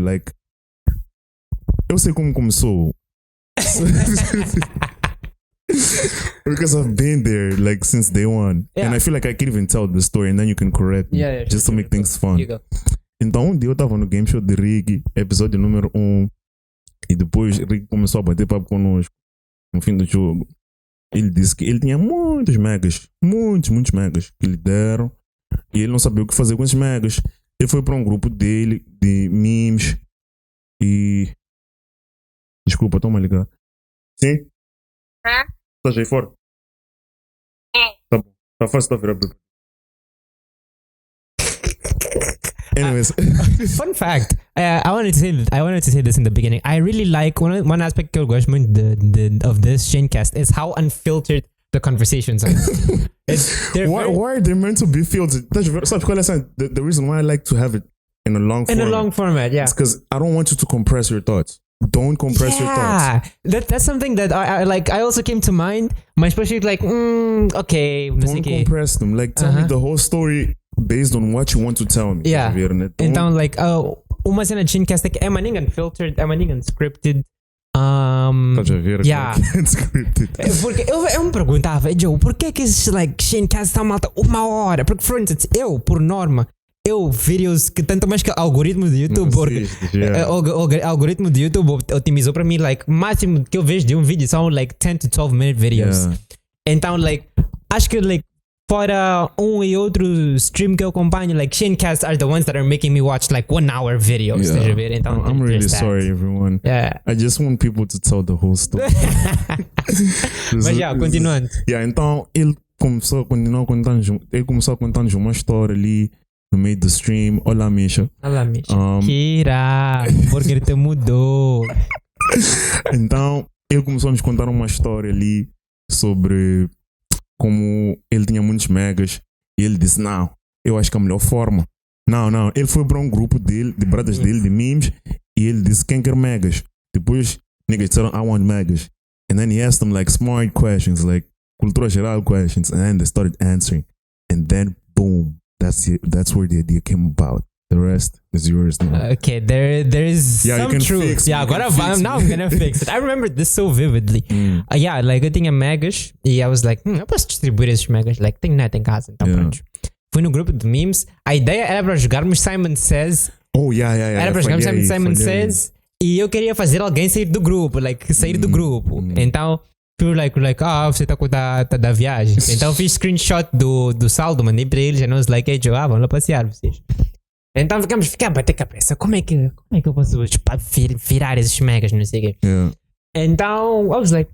Eu sei como começou. Because I've been there since day one. And I feel like I can even tell the story and then you can correct me. Just to make things fun. Então, um dia eu estava no game show de Ricky, episódio número 1. E depois Ricky começou a bater papo conosco no fim do jogo. Ele disse que ele tinha muitos megas que lhe deram e ele não sabia o que fazer com esses megas. Ele foi para um grupo dele de memes e... Desculpa, toma a ligar. Sim? Estás aí fora? Tá bom. Tá fácil de virar para... Anyways, fun fact. I wanted to say this in the beginning. I really like one aspect que eu gosto muito of this ShaneCast is how unfiltered the conversations are. Why are they meant to be filtered? Sabe qual é the reason why I like to have it in a long format? In a long format, yeah. It's because I don't want you to compress your thoughts. Don't compress your thoughts. That's something that I like. I also came to mind. My especially okay. Don't compress them. Tell me the whole story based on what you want to tell me. Yeah. Então, uma cena de ShaneCast é que é maninho unfiltered, é maninho unscripted. Estás a ver? Unscripted. Porque eu me perguntava, Joe, porquê que esse ShaneCast está malta 1 hora? Porque, for instance, eu, por norma, vídeos que tanto mais que o algoritmo do YouTube, o algoritmo do YouTube otimizou para mim, máximo que eu vejo de um vídeo são 10 to 12 minute videos. Então, acho que fora um e outro stream que eu acompanho, ShaneCast are the ones that are making me watch 1 hour videos. Então, I'm really sorry, everyone. I just want people to tell the whole story. Mas continuando. Então ele começou a contar-nos uma história ali no meio do stream. Olá, Misha. Kira, porque ele te mudou. Então ele começou a nos contar uma história ali sobre como ele tinha muitos megas e ele disse, não, eu acho que a melhor forma, não, ele foi para um grupo dele, de brothers dele, de memes, e ele disse, quem quer megas? Depois, niggas disseram, I want megas. And then he asked them smart questions, cultura geral questions, and then they started answering. And then, boom, that's where the idea came about. The rest is yours now. Okay, there is some truth. Now I'm gonna fix it. I remember this so vividly. Eu tinha megas e I was eu posso distribuir esses megas. Tenho net em casa, então pronto. Fui no grupo de memes. A ideia era para jogarmos Simon Says. Oh, yeah. Era para jogarmos Simon Says E eu queria fazer alguém sair do grupo, sair do grupo. Então, fui você tá com da viagem. Então, fiz screenshot do saldo, mandei para eles, e nós vamos lá passear vocês. Então, ficar a bater cabeça. Como é que eu posso virar esses megas, não sei o quê. Yeah. Então, I was like,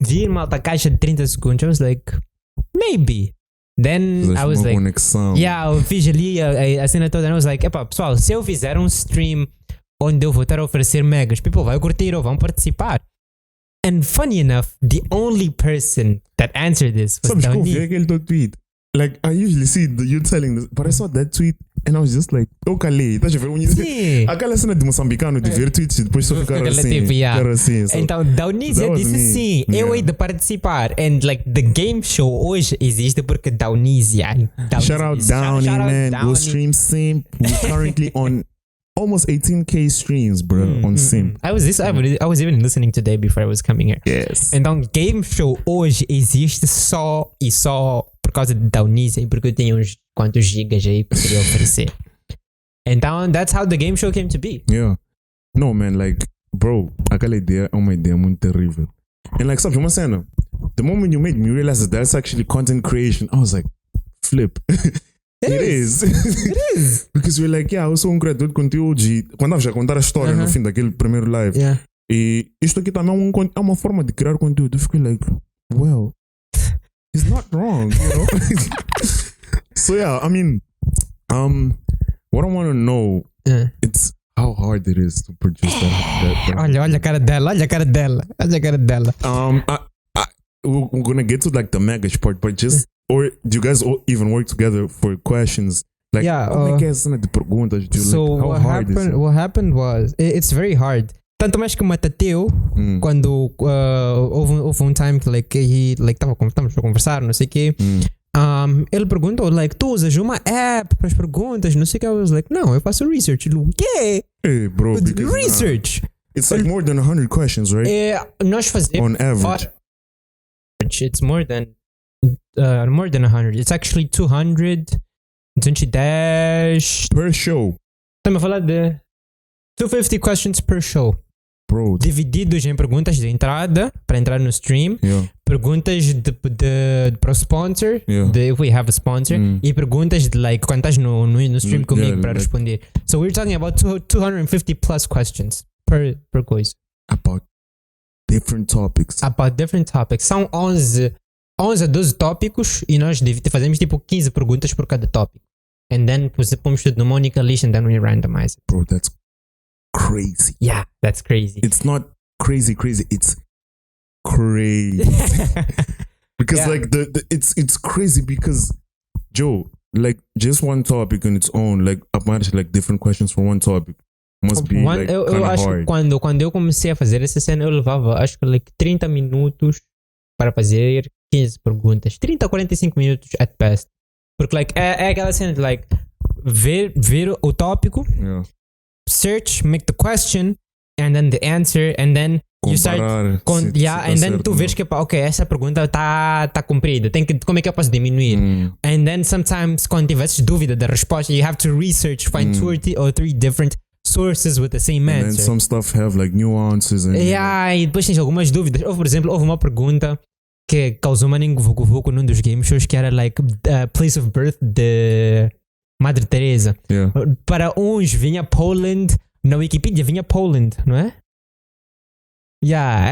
vi uma alta caixa de 30 segundos. I was like, maybe. Then I was like, eu fiz ali a cena toda. And I was like, pessoal, se eu fizer um stream onde eu vou estar a oferecer megas, people vão curtir ou vão participar. And funny enough, the only person that answered this was Sabes que eu vi aquele teu tweet? Like, I usually see you telling this, but I saw that tweet and I was just like, eu calei, estás a ver? Aquela cena de moçambicano de ver tweets e depois só ficar assim. So então, Daunísia disse sim, eu hei de participar. And the game show hoje existe porque Daunísia. Shout out Downy, man. Go stream Simp. We're currently on almost 18k streams, bro, on Simp. I was even listening today before I was coming here. Yes. Então, game show hoje existe só por causa de Daunísia e porque eu tenho uns quantos gigas aí que poderia oferecer. Então, that's how the game show came to be. Yeah. No, man, bro, aquela ideia é uma ideia muito terrível. And sabes, uma cena, the moment you made me realize that that's actually content creation, I was like, flip. It is. Because we're like, eu sou um criador de conteúdo e quando estavas a contar a história no fim daquele primeiro live, e isto aqui também é uma forma de criar conteúdo. Eu fiquei like, well, it's not wrong, you know? So I mean, what I want to know, it's how hard it is to produce that. Olha a cara dela. We're gonna get to the megas part, but just, or do you guys all even work together for questions? Como é que é a cena de perguntas? What happened was, it's very hard. Tanto mais que o Matateu, quando houve um time que estávamos a conversar, não sei o quê, ele perguntou, tu usas uma app para as perguntas, não sei o que. I was like, não, eu faço research. Ele, o quê? Hey, bro, research. It's more than 100 questions, right? Nós fazemos... On average. It's more than 100. It's actually 200, 210... Per show. Estamos a falar de 250 questions per show. Bro. Divididos em perguntas de entrada, para entrar no stream, perguntas para o sponsor, if we have a sponsor, e perguntas de quando estás no stream comigo para responder. So we're talking about 250 plus questions per coisa. About different topics. São 11 a 12 tópicos e nós fazemos 15 perguntas por cada tópico. And then pomos tudo numa única list and then we randomize it. Bro, that's crazy. Yeah, that's crazy. It's not crazy. It's crazy. Because it's crazy because Joe, just one topic on its own, apparently different questions for one topic must be eu acho hard. Que quando eu comecei a fazer essa cena eu levava acho que 30 minutos para fazer 15 perguntas, 30 a 45 minutos at best, porque é aquela cena de ver o tópico, search, make the question and then the answer and then you start and then tu vês que essa pergunta tá comprida, como é que eu posso diminuir? And then sometimes quando tivesses dúvida da resposta you have to research, find 2 or 3 different sources with the same answer. And then some stuff have nuances and e depois tens algumas dúvidas. Por exemplo, houve uma pergunta que causou uma vucu-vucu num dos game shows que era place of birth de Madre Teresa. Para uns vinha Poland, na Wikipedia vinha Poland, não é?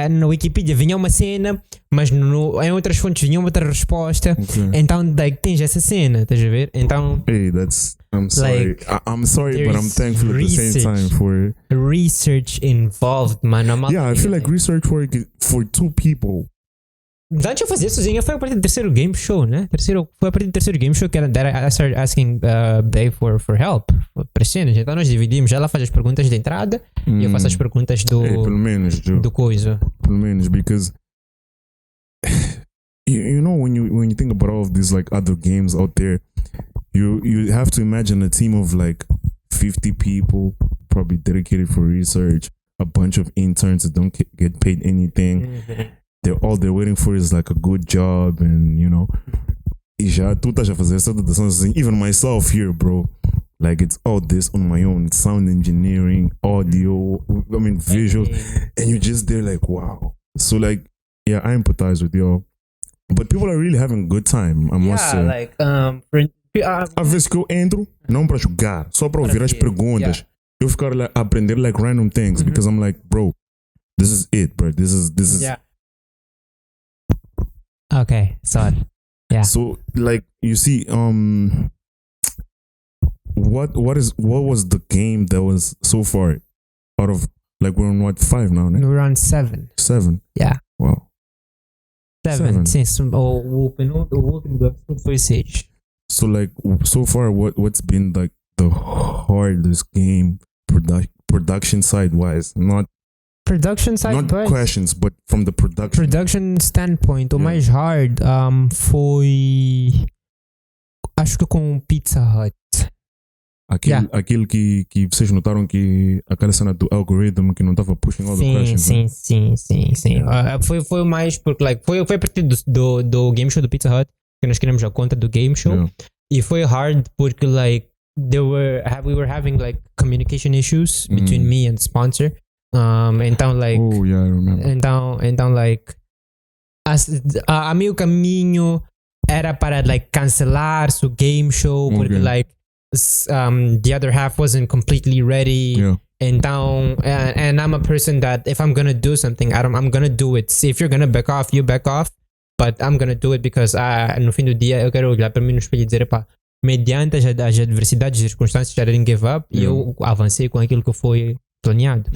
Na Wikipedia vinha uma cena, mas em outras fontes vinha outra resposta. Então tens essa cena, estás a ver? Então, I'm sorry. I'm sorry, but I'm thankful at the same time for research involved, mano. I feel like research work for 2 people. Antes eu fazia sozinho, foi a partir do terceiro game show, né? Foi a partir do terceiro game show que I started asking Dave for help, para cenas. Então nós dividimos, ela faz as perguntas de entrada e eu faço as perguntas pelo menos, do coisa. Pelo menos, because you know when you think about all of these other games out there, you have to imagine a team of 50 people probably dedicated for research, a bunch of interns that don't get paid anything. All they're waiting for is a good job, and e já tu estás a fazer essa dedução assim. Even myself here, bro, Like it's all this on my own, sound engineering, audio, visual, and you're just there like, wow. So like, yeah, I empathize with y'all. But people are really having a good time, I must say. Like, Às vezes que eu entro, não para jogar, só para ouvir as perguntas. Eu ficar like, aprender like random things, because I'm like, bro, this is it, bro. This is. Yeah. Okay, sorry. Yeah. So like, you see, what was the game that was so far out of, like, we're on what, 5 now, né? We're on 7. 7? Yeah. Wow. 7. Sim, o último do episode foi 6. So like, so far, what's been like the hardest game production side wise? Not questions, but from the production standpoint, o mais hard foi, acho que com Pizza Hut. Aquilo que vocês notaram que aquela cena do algoritmo que não estava pushing all the questions. Sim. Foi o mais, porque like, foi a partir do game show do Pizza Hut que nós criamos a conta do game show, e foi hard porque like we were having like communication issues between me and the sponsor. Então like, oh yeah, I remember. Então like, a meu caminho era para like cancelar o game show porque like the other half wasn't completely ready. Então, and I'm a person that if I'm gonna do something, I'm gonna do it. See, if you're gonna back off, you back off. But I'm gonna do it because no fim do dia eu quero olhar para mim no espelho e dizer, pá, mediante as adversidades e circunstâncias, I didn't give up, e eu avancei com aquilo que foi planeado.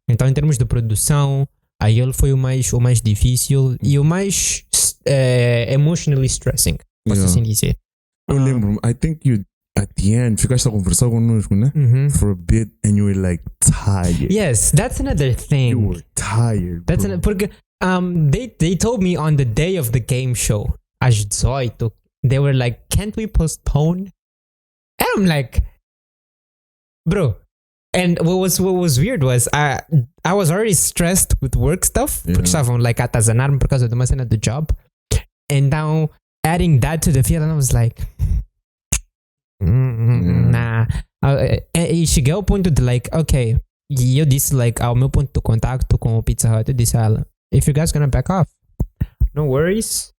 Então, em termos de produção, aí ele foi o mais difícil e o mais emotionally stressing, posso assim dizer. Eu lembro-me, I think you at the end ficaste a conversar connosco, né? For a bit, and you were like tired. Yes, that's another thing. You were tired. Porque they told me on the day of the game show, às 18, they were like, can't we postpone? And I'm like, bro. And what was weird was I was already stressed with work stuff, porque estavam like atazanar-me por causa de uma cena do job. And now adding that to the field, and I was like, nah. E cheguei ao ponto de like, okay, e eu disse like, ao meu ponto de contacto com o Pizza Hut, eu disse a ela, if you guys gonna back off, no worries,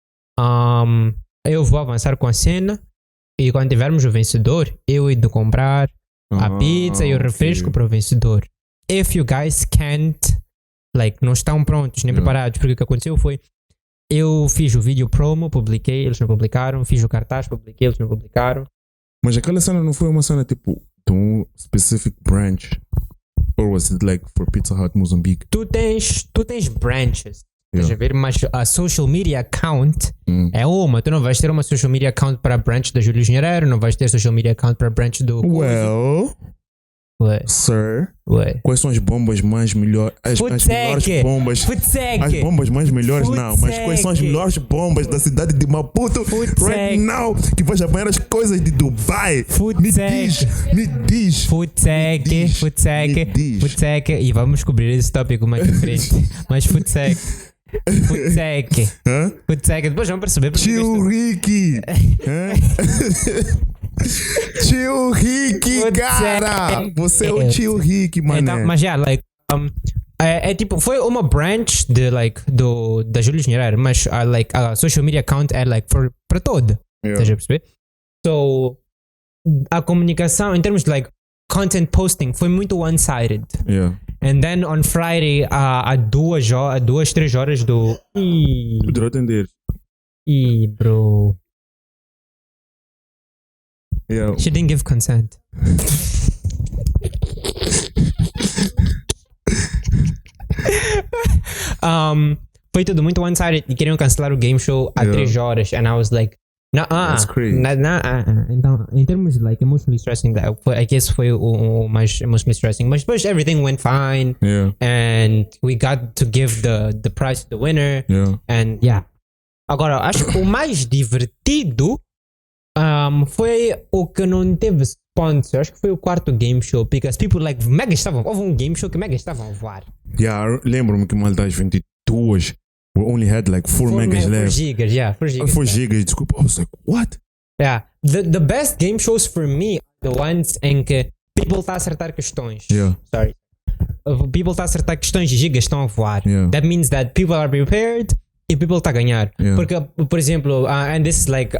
eu vou avançar com a cena e quando tivermos o vencedor, eu hei de comprar a pizza e o refresco para o vencedor. If you guys can't, like, não estão prontos nem preparados, porque o que aconteceu foi, eu fiz o vídeo promo, publiquei, eles não publicaram, fiz o cartaz, publiquei, eles não publicaram. Mas aquela cena não foi uma cena tipo de um specific branch? Or was it like for Pizza Hut Mozambique? Tu tens branches, estás a ver? Mas a social media account é uma. Tu não vais ter uma social media account para a branch da Júlio Engenheiro, não vais ter social media account para a branch do... Well... Sir, quais são as bombas mais melhores? As melhores bombas. As bombas mais melhores, não. Mas quais são as melhores bombas da cidade de Maputo right now? Que vais apanhar as coisas de Dubai. Me diz. Futsec. E vamos cobrir esse tópico mais à frente. Mas Futsec. Depois vamos perceber. Tio Ricky. Tio Ricky, cara! Você é o tio Ricky, mano. Então, mas like, é tipo, foi uma branch de like da Júlio Engenheiro, mas like a social media account é like para toda. Estás a perceber? So a comunicação em termos de like content posting foi muito one-sided. And then on Friday, há 2-3 horas do. Poderá atender. Bro. She didn't give consent. Foi tudo muito one-sided e queriam cancelar o game show há 3 horas. And I was like, That's crazy. Então, em termos de like emotionally stressing, I guess foi o mais emotionally stressing. Mas depois everything went fine. And we got to give the prize to the winner. And agora, acho que o mais divertido foi o que não teve sponsor. Acho que foi o 4º game show. Because people like mega estavam. Houve um game show que mega estavam a voar. Lembro-me que mal das 22 we only had like 4 megas left. 4 gigas. 4 gigas, desculpa. I was like, what? The best game shows for me the ones em que people está a acertar questões. Sorry. People está a acertar questões e gigas estão a voar. That means that people are prepared e people está a ganhar. Porque, por exemplo, and this is like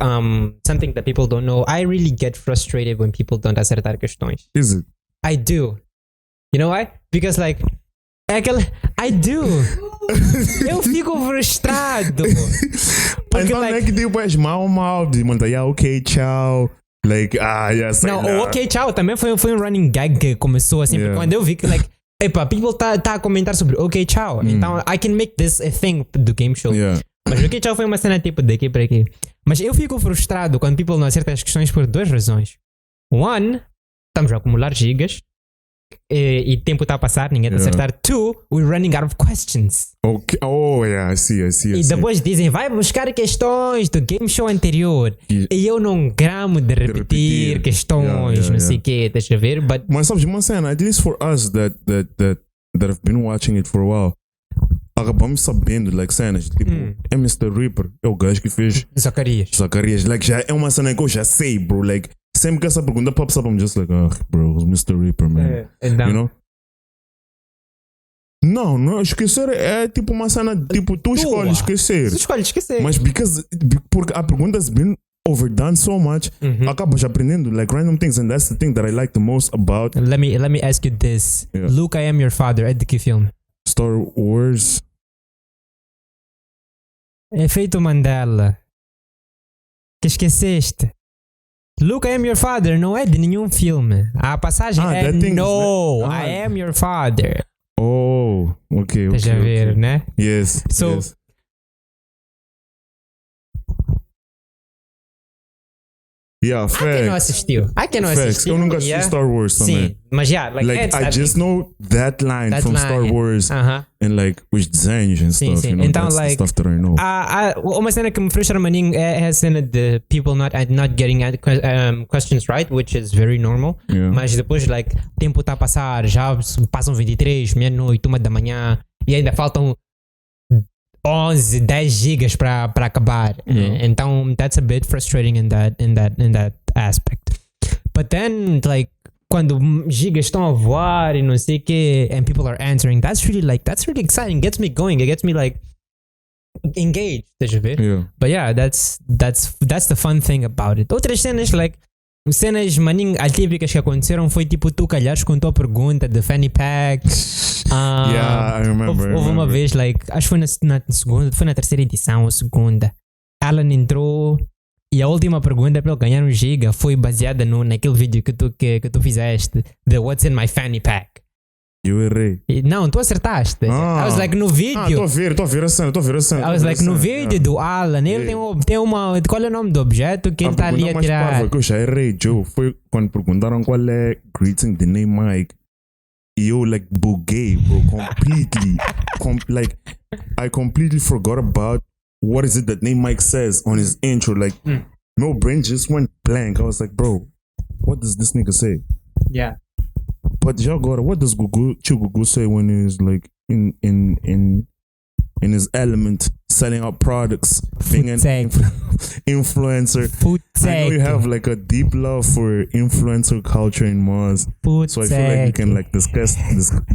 something that people don't know, I really get frustrated when people don't acertar questões. Is it? I do. You know why? Because like I do. Eu fico frustrado. Porque então like, não é que tipo és mal de mandar ok, tchau. Like, yes. Não, o ok, tchau também foi um running gag que começou assim. Porque quando eu vi que like, epa, people tá a comentar sobre ok, tchau. Então I can make this a thing do game show. Mas o ok, tchau foi uma cena tipo daqui para aqui. Mas eu fico frustrado quando people não acertam as questões por duas razões. One, estamos a acumular gigas. E tempo está a passar, ninguém está a acertar. Two, we're running out of questions. Okay. Oh, yeah, I see. E depois dizem, vai buscar questões do game show anterior. E eu não gramo de repetir questões, não sei o quê, deixa eu ver. Mas sabes, uma cena, at least for us that have been watching it for a while, acabamos sabendo, like, cenas, tipo, é Mr. Reaper, é o gajo que fez Zacarias, like, já é uma cena que eu já sei, bro, like, sempre que essa pergunta pops up, I'm just like, bro, Mr. Reaper, man. You know? Não, esquecer é tipo uma cena, tipo, tu escolhes esquecer. Mas porque a pergunta has been overdone so much, acabas aprendendo, like, random things, and that's the thing that I like the most about. Let me ask you this. Luke, I Am Your Father, é de que filme? Star Wars. Efeito Mandela. Que esqueceste? Luke, I Am Your Father não é de nenhum filme. A passagem é No, I Am Your Father. Oh, ok. Deixa eu ver, né? Yes. Yeah, facts. Quem não assistiu? Eu nunca assisti Star Wars também. Sim, mas like I just know that line from Star Wars and like os desenhos and stuff. You know, então, that's like, the stuff that I know. Uma cena que me frustra maninho é a cena de people not getting questions right, which is very normal. Mas depois, like, o tempo está a passar, já passam 23, meia-noite, 1 da manhã e ainda faltam 11, 10 gigas para acabar. Então that's a bit frustrating in that aspect. But then, like, quando gigas estão a voar e não sei o que, and people are answering, that's really exciting. Gets me going. It gets me like engaged. Deixa eu ver. But yeah, that's the fun thing about it. Outras cenas, like, cenas maninho atípicas que aconteceram foi tipo tu calhares com a tua pergunta de Fanny Pack. I remember. Houve uma vez, like, acho que foi na segunda, foi na terceira edição ou segunda. Alan entrou e a última pergunta para ele ganhar um giga foi baseada naquele vídeo que tu fizeste de What's in my Fanny Pack. Eu errei. Não, tu acertaste. I was like, no vídeo. Estou a ver a cena. I was like, no vídeo do Alan, ele tem uma. Qual é o nome do objeto que ele está ali a tirar? Parva, que eu já errei, Joe. Foi quando perguntaram qual é greeting the name Mike. E eu, like, buguei, bro, completely. Like, I completely forgot about what is it that name Mike says on his intro. Like, my brain just went blank. I was like, bro, what does this nigga say? Yeah. But agora, what does Gugu say when he's like in his element, selling out products, being an influencer? I know you have like a deep love for influencer culture in Mars, so I feel like we can like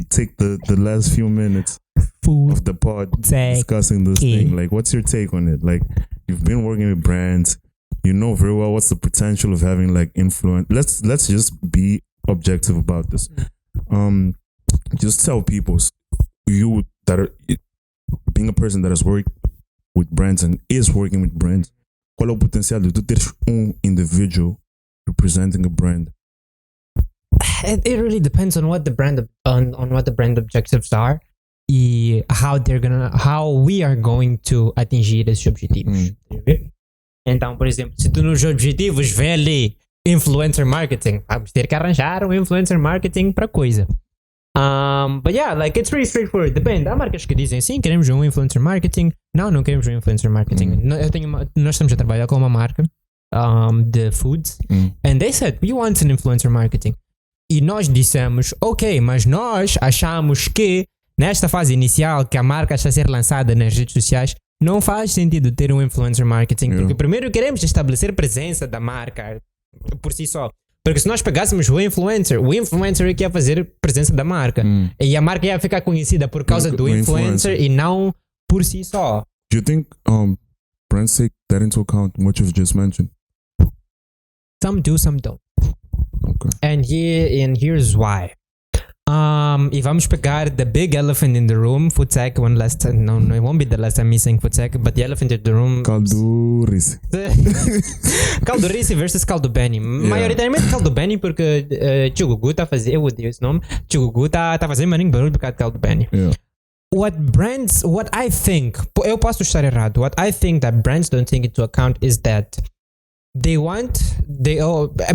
take the last few minutes of the pod discussing this thing. Like, what's your take on it? Like, you've been working with brands, you know very well what's the potential of having like influence. Let's just be objective about this. Just tell people, you that are being a person that has worked with brands and is working with brands, qual é o potencial de tu teres individual representing a brand? It really depends on what the brand on what the brand objectives are e how we are going to atingir esses objetivos. Então, por exemplo, se tu nos objetivos vem ali influencer marketing, vamos ter que arranjar um influencer marketing para coisa. But yeah, like, it's pretty straightforward. Depende. Há marcas que dizem sim, queremos um influencer marketing. Não queremos um influencer marketing. Nós estamos a trabalhar com uma marca de foods, and they said we want an influencer marketing. E nós dissemos, ok, mas nós achamos que nesta fase inicial que a marca está a ser lançada nas redes sociais, não faz sentido ter um influencer marketing, porque primeiro queremos estabelecer presença da marca por si só. Porque se nós pegássemos o influencer é que ia fazer presença da marca. E a marca ia ficar conhecida por causa do influencer e não por si só. Do you think brands take that into account, what you've just mentioned? Some do, some don't. Okay. And here's why. E vamos pegar the big elephant in the room, food tech, one last time. No, it won't be the last time me saying food tech, but the elephant in the room. Caldo Risi. Caldo Risi versus Caldo Benny. Maioritariamente Caldo Benny, porque Chugugu está a fazer, eu odeio esse nome. Chugugu está a fazer maninho barulho por causa de Caldo Benny. What I think, eu posso estar errado, what I think that brands don't take into account is that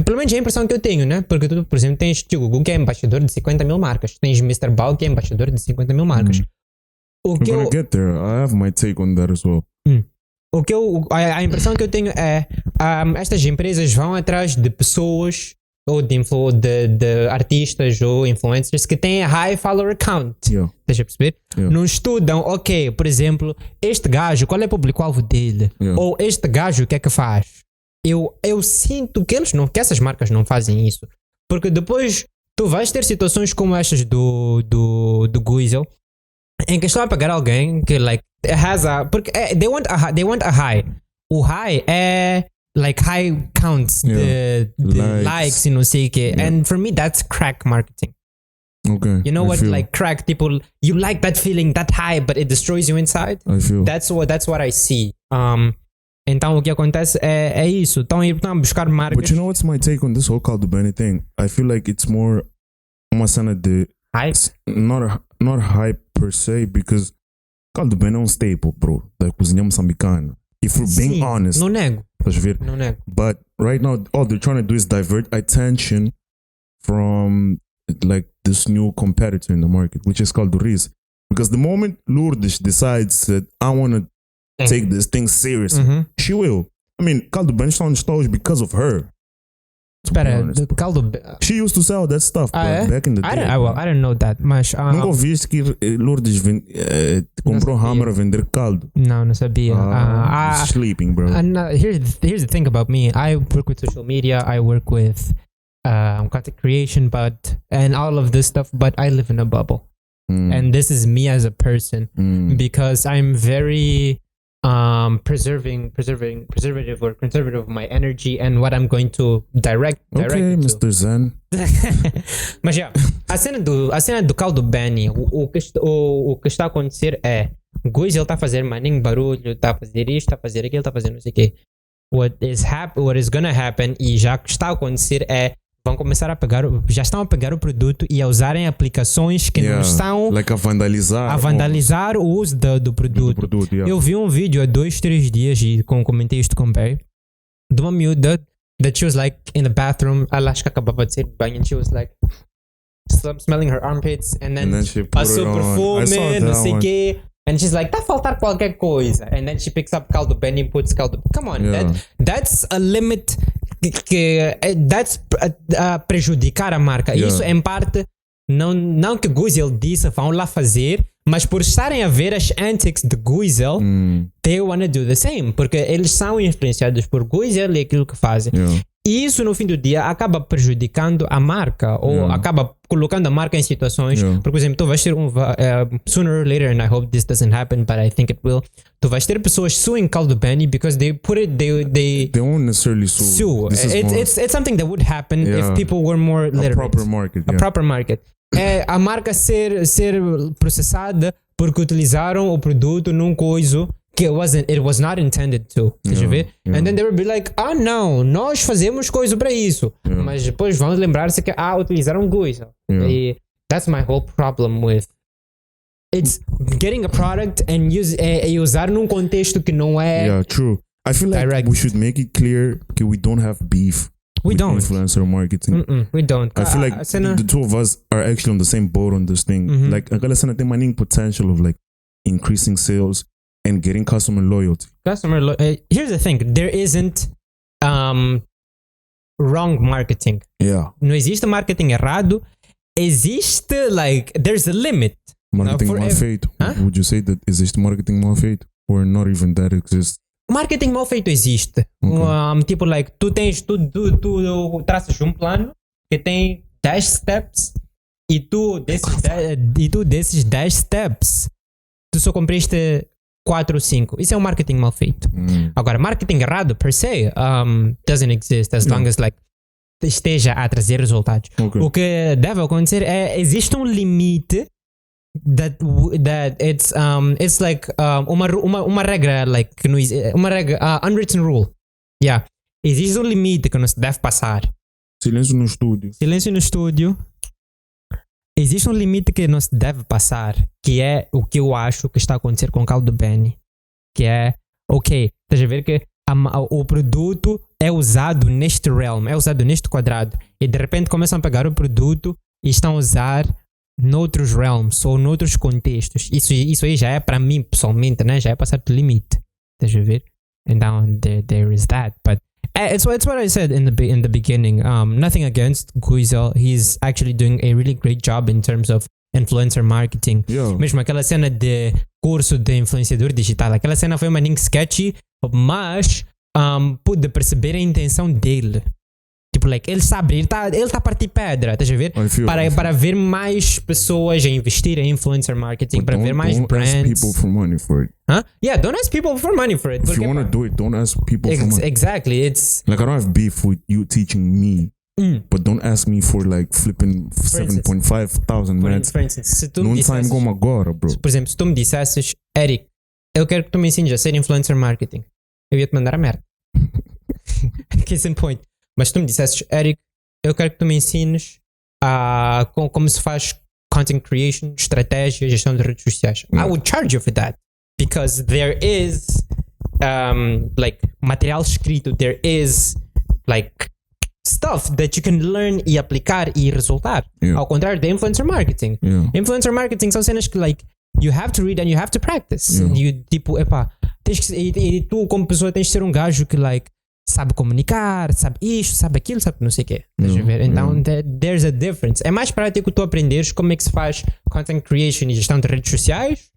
pelo menos é a impressão que eu tenho, né? Porque tu, por exemplo, tens Chugugu que é embaixador de 50 mil marcas, tens Mr. Bao que é embaixador de 50 mil marcas. Get there. I have my take on that as well. A impressão que eu tenho é estas empresas vão atrás de pessoas ou de artistas ou influencers que têm a high follower count. Deixa eu perceber? Não estudam, ok, por exemplo, este gajo, qual é o público-alvo dele? Ou este gajo, o que é que faz? Eu sinto que que essas marcas não fazem isso. Porque depois tu vais ter situações como estas do Guizel, em que estão a pagar alguém que porque they want a high. O high é like high counts de likes e não sei o que. And for me that's crack marketing. Okay. You know what? Like crack, people, you like that feeling, that high, but it destroys you inside. I feel. That's what I see. Então o que acontece é isso. Estão a buscar marcas. But you know what's my take on this whole Caldo Benny thing? I feel like it's more uma cena de hype. Not hype per se, because Caldo Benny é staple, bro, da cozinha moçambicana. If we're being honest. Não nego. Estás a ver? Não nego. But right now, all they're trying to do is divert attention from like this new competitor in the market, which is called Riz. Because the moment Lourdes decides that I want to take this thing seriously, she will. I mean, Caldo Benny está onde está hoje because of her. Espera, Caldo... She used to sell that stuff back in the day. I don't know that, mas... Nunca ouviste que Lourdes comprou hammer a vender caldo? Não sabia. Sleeping, bro. Here's the thing about me. I work with social media, I work with content creation, and all of this stuff, but I live in a bubble. And this is me as a person, because I'm very... preservative or conservative of my energy and what I'm going to direct okay, Mr. Zen. Mas a cena do Caldo Benny, o que está a acontecer é Guizel está a fazer maninho barulho, está a fazer isto, está a fazer aquilo, está a fazer não sei o quê. What is gonna happen, e já que está a acontecer, é vão começar já estão a pegar o produto e a usarem aplicações que não estão like a vandalizar o uso do produto. Eu vi um vídeo há 2-3 dias e comentei isto com o Barry, de uma miúda that she was like in the bathroom, ela acho que acabava de sair de banho, and she was like smelling her armpits and then passou perfume, não sei o quê. And she's like, tá a faltar qualquer coisa. And then she picks up Caldo Benny and puts Caldo. Come on, that's a limit that's prejudicar a marca. Isso em parte não que Guizel disse vão lá fazer, mas por estarem a ver as antics de Guizel, they wanna do the same, porque eles são influenciados por Guizel e aquilo que fazem. E isso no fim do dia acaba prejudicando a marca, ou acaba colocando a marca em situações, por exemplo, tu vais ter sooner or later, and I hope this doesn't happen, but I think it will, tu vais ter pessoas suing Caldo Benny because they won't necessarily sue. It's something that would happen if people were more literate. A proper market. A marca ser processada porque utilizaram o produto num coisa que it was not intended to. Deixa eu ver? And then they would be like, não, nós fazemos coisa para isso. Mas depois vão lembrar-se que utilizaram Guizel. E that's my whole problem with it's getting a product and usar num contexto que não é. Yeah, true. I feel like we should make it clear that we don't have beef. We don't. Influencer marketing. We don't. I feel like the two of us are actually on the same boat on this thing. Like, aquela cena tem maning potential of like increasing sales and getting customer loyalty. Here's the thing. There isn't wrong marketing. Não existe marketing errado. Existe there's a limit. Marketing mal feito. Would you say that existe marketing mal feito? Or not even that exists? marketing mal feito existe. Tipo, like, tu traças um plano que tem 10 steps e tu desses 10 steps, tu só cumpriste 4 ou 5. Isso é um marketing mal feito. Agora, marketing errado, per se, doesn't exist as long as, like, esteja a trazer resultados. O que deve acontecer é, existe um limite that it's like uma regra, like, que não uma regra, unwritten rule. Yeah. Existe um limite que não se deve passar. Silêncio no estúdio. Existe um limite que não se deve passar, que é o que eu acho que está a acontecer com o Caldo Benny. Que é, ok, estás a ver que o produto é usado neste realm, é usado neste quadrado, e de repente começam a pegar o produto e estão a usar noutros realms ou noutros contextos. Isso aí já é para mim pessoalmente, né? Já é passar do limite. Estás a ver? Então there is that, but it's what I said in the beginning. Nothing against Guizel. He's actually doing a really great job in terms of influencer marketing. Mesmo aquela cena de curso de influenciador digital, aquela cena foi uma sketchy, mas pude perceber a intenção dele. Tipo, like, ele sabe, ele tá a partir pedra, estás a ver? Para ver mais pessoas a investir em influencer marketing, para ver mais brands. Don't ask people for money for it. Huh? Yeah, don't ask people for money for it. If you want to do it, don't ask people for money. Exactly, it's like, I don't have beef with you teaching me, but don't ask me for, like, flipping 7,500 minutes. For instance, se tu me dissesses, time como agora, bro. Por exemplo, se tu me dissesses, Eric, eu quero que tu me ensines a ser influencer marketing, eu ia te mandar a merda. Case in point. Mas se tu me dissesses, Eric, eu quero que tu me ensines como se faz content creation, estratégia, gestão de redes sociais. I would charge you for that. Because there is like material escrito, there is like stuff that you can learn e aplicar e resultar. Ao contrário da influencer marketing. Influencer marketing são cenas que, like, you have to read and you have to practice. You, tipo, e tu como pessoa tens de ser um gajo que, like, sabe comunicar, sabe isto, sabe aquilo, sabe não sei o quê. Então, there's a difference. É mais prático tu aprenderes como é que se faz content creation e gestão de redes sociais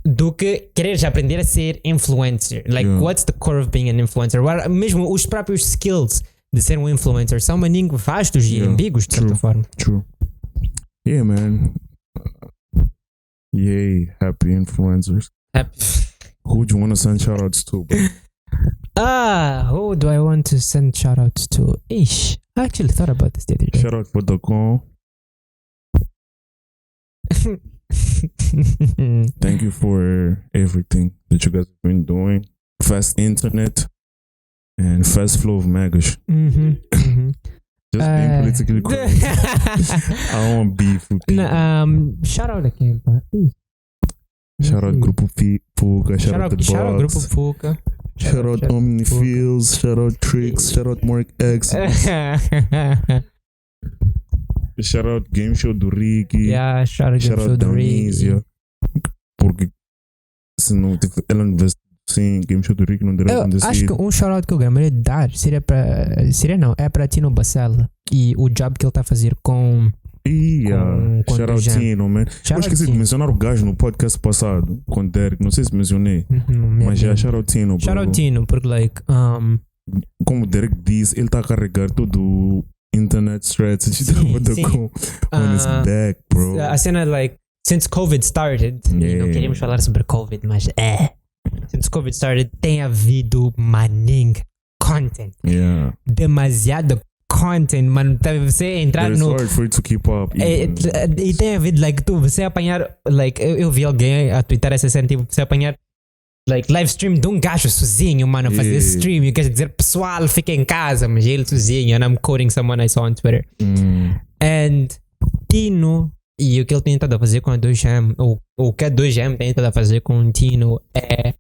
do que quereres aprender a ser influencer. Like, what's the core of being an influencer? Mesmo os próprios skills de ser um influencer são maninho vastos e ambíguos, de certa forma. True. Yeah, man. Yay, happy influencers. Who do you want to send shoutouts to, bro? Who do I want to send shoutouts to? I actually thought about this the other day. Shoutout for the call. Thank you for everything that you guys have been doing. Fast internet and fast flow of magas. Just being politically correct. I don't want beef with people. Shout out again, but shout out Grupo Fuca. Shout out the Shout out Grupo Fuca. Shout out OmniFeels. Shout out Tricks. Shout out Mark X. Shout out Game Show do Ricky. Yeah, shout out Game Show do Ricky. Porque se não ela não investe sim, Game Show do Ricky não deveria acontecer. Acho que um shout out que eu gostaria de dar é para Tino Bacella e o job que ele está a fazer com shout out Tino, man. Eu esqueci de mencionar o gajo no podcast passado com o Derek, não sei se mencionei, mas já shout out Tino. Shout out Tino, porque like como o Derek disse, ele está a carregar todo o internet strategy on his back, bro. A cena, like, since COVID started, e não queríamos falar sobre COVID, mas since COVID started, tem havido content. Demasiado content, mano. Você entrar no. It's hard for you to keep up. E tem havido, like, você apanhar, like, eu vi alguém a twittar essa cena, tipo, você apanhar, like, live stream de um gajo sozinho, mano, a fazer stream. E quer dizer, pessoal, fica em casa, mas ele sozinho. And I'm quoting someone I saw on Twitter. And Tino, e o que ele tem tentado a fazer com a 2M, ou o que a 2M tem tentado a fazer com o Tino é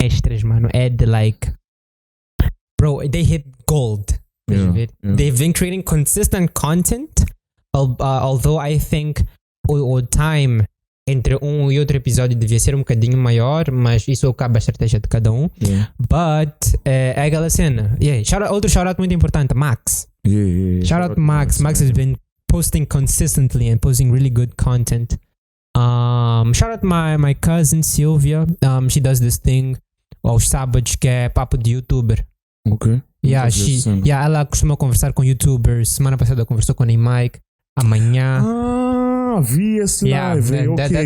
extras, mano. É de, like, bro, they hit gold. They've been creating consistent content, although I think o time entre um e outro episódio devia ser um bocadinho maior, mas isso acaba a estratégia de cada um. But é aquela cena. Outro shout-out muito importante, Max. Shout-out Max. Max has been posting consistently and posting really good content. Shout out my cousin Sylvia. She does this thing aos sábados que é papo de youtuber. Ok. Ela costuma conversar com youtubers. Semana passada conversou com a Mike. Amanhã. Vi esse live.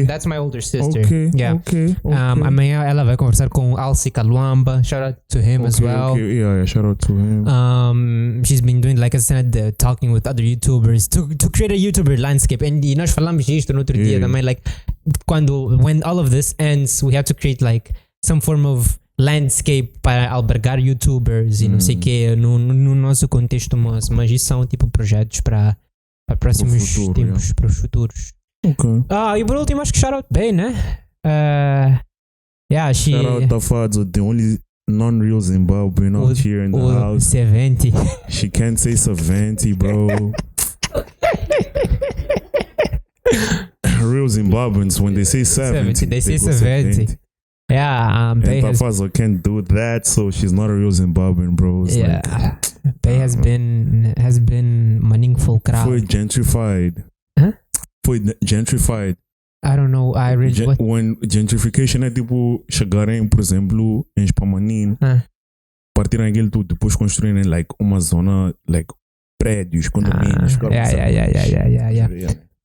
That's my older sister. Okay. Amanhã ela vai conversar com Alci Kaluamba. Shout out to him as well. Yeah, shout out to him. She's been doing, like I said, talking with other YouTubers to create a YouTuber landscape. E nós falamos disto no outro dia também. Like, when all of this ends, we have to create like some form of landscape para albergar YouTubers e não sei o que no nosso contexto, mas isso são tipo projetos para próximos tempos, para os futuros. Ok. E por último, acho que shout out Bay, né? Shout out Tafadzo, the only non-real Zimbabwean out here in the house. 70. She can't say 70, bro. Real Zimbabweans, when they say 70 they say 70. Yeah, Bay and Tafazo can't do that, so she's not a real Zimbabwean, bro. It's Bay has been meaningful crowd. Foi gentrified. Huh? Foi gentrified. I don't know. When gentrification é tipo chegarem, por exemplo, em Spamanin, partirem aquilo tudo, depois construírem like uma zona like prédios, condomínios.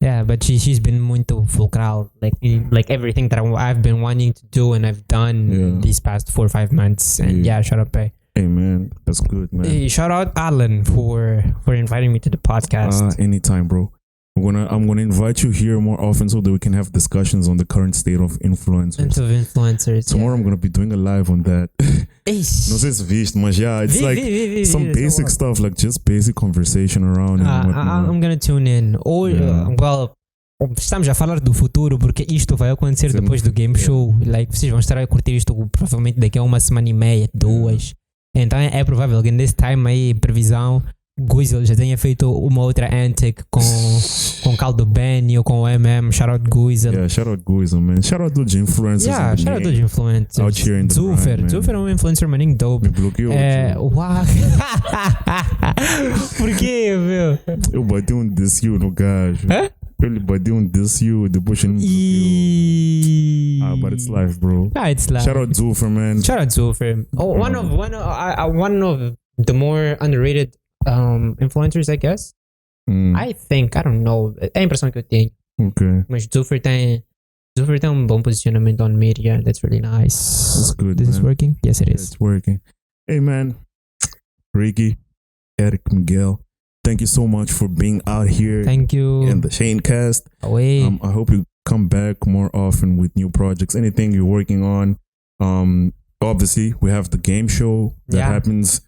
Yeah, but she's been muito fulcral, like everything that I've been wanting to do and I've done these past 4 or 5 months. And shout out Bay. Hey man, that's good, man. Hey, shout out Alan for inviting me to the podcast. Anytime, bro. I'm gonna invite you here more often so that we can have discussions on the current state of influencers. Tomorrow I'm gonna be doing a live on that. Não sei se viste, mas it's like some basic stuff, like just basic conversation around it. I'm gonna tune in. Estamos a falar do futuro porque isto vai acontecer depois do game show. Like, vocês vão estar a curtir isto provavelmente daqui a 1 semana e meia, 2. Então é provável que nesse time aí, previsão, Guizel já tenha feito uma outra antic com Caldo Benny ou com o MM. Shout out Guizel. Yeah, shout out Guizel, man. Shout out to the influencers. Yeah, shout out to the influencers. Out here in the Zufer é um influencer maninho dope. Me bloqueou. Por quê, meu? Eu bati DSU no gajo. Ele bateu DSU, depois ele me bloqueou. But it's life, bro. It's life. Shout out Zufer, man. Shout out Zufer. One of the more underrated influencers, I guess. I don't know. É a impressão que eu tenho. Okay. Mas Zufer tem bom posicionamento on media. That's really nice. That's good. This is working? Yes, it is. It's working. Hey, man. Ricky, Eric, Miguel, thank you so much for being out here. Thank you. In the ShaneCast. I hope you come back more often with new projects. Anything you're working on. Obviously, we have the game show that happens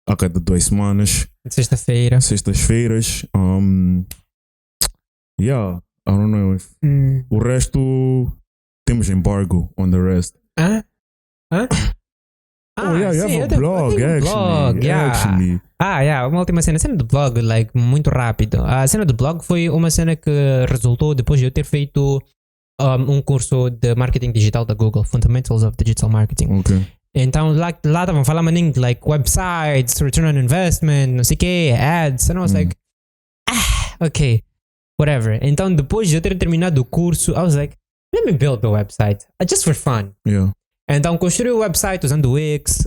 a cada 2 semanas. Sextas-feiras. I don't know if o resto temos embargo on the rest. You have a blog, actually. Uma última cena. A cena do blog, like, muito rápido. A cena do blog foi uma cena que resultou depois de eu ter feito um curso de marketing digital da Google, Fundamentals of Digital Marketing. Okay. Então lá estavam falando like websites, return on investment, não sei o que, ads. And I was like, okay, whatever. Então depois de eu ter terminado o curso, I was like, let me build the website, just for fun. Yeah. Então construí o website usando o Wix,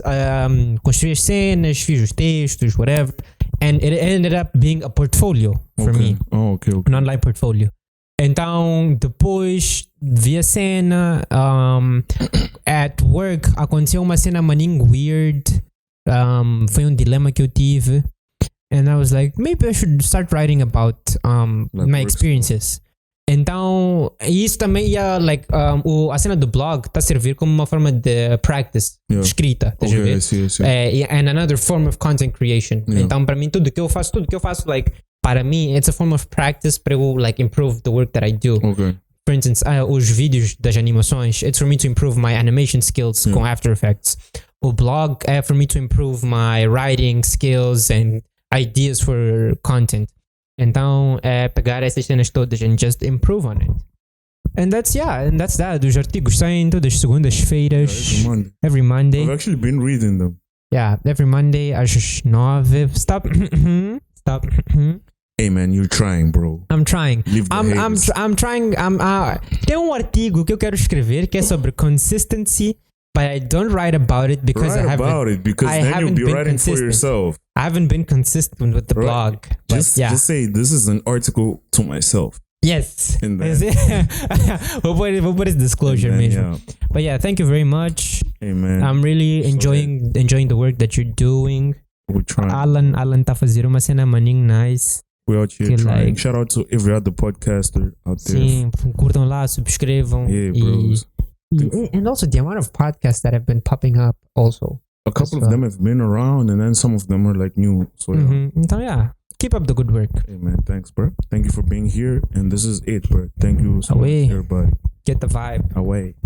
construí as cenas, fiz os textos, whatever. And it ended up being a portfolio for me. Okay. An online portfolio. Então, depois vi a cena, at work aconteceu uma cena maninho weird, foi um dilema que eu tive, and I was like, maybe I should start writing about my experiences. Então, isso também ia, like, a cena do blog está a servir como uma forma de practice, de escrita, estás a ver? Sim. And another form of content creation. Então, para mim, tudo que eu faço, like, para mim, it's a form of practice para eu, like, improve the work that I do. Okay. For instance, os vídeos das animações, it's for me to improve my animation skills com After Effects. O blog é for me to improve my writing skills and ideas for content. Então, é pegar essas cenas todas and just improve on it. And that's that. Os artigos saem todas as segundas-feiras. Every Monday. I've actually been reading them. Yeah, every Monday às 9. Stop. Hey man, you're trying, bro. I'm trying. Leave the haters. I'm trying. Tem artigo que eu quero escrever que é sobre consistency, but I don't write about it because I haven't you'll be writing consistent. for yourself. I haven't been consistent with the blog. Just say this is an article to myself. Yes. And then, we'll put his disclosure, man. But yeah, thank you very much. Hey man, I'm really enjoying the work that you're doing. We're trying. Alan tá fazendo uma cena maninho nice. We're out here trying. Shout out to every other podcaster out there. Sim, curtam lá, subscrevam. Yeah, bros. And also the amount of podcasts that have been popping up also. A couple of them have been around and then some of them are like new. So Então, keep up the good work. Hey man, thanks, bro. Thank you for being here. And this is it, bro. Thank you so much, everybody. Get the vibe. Away.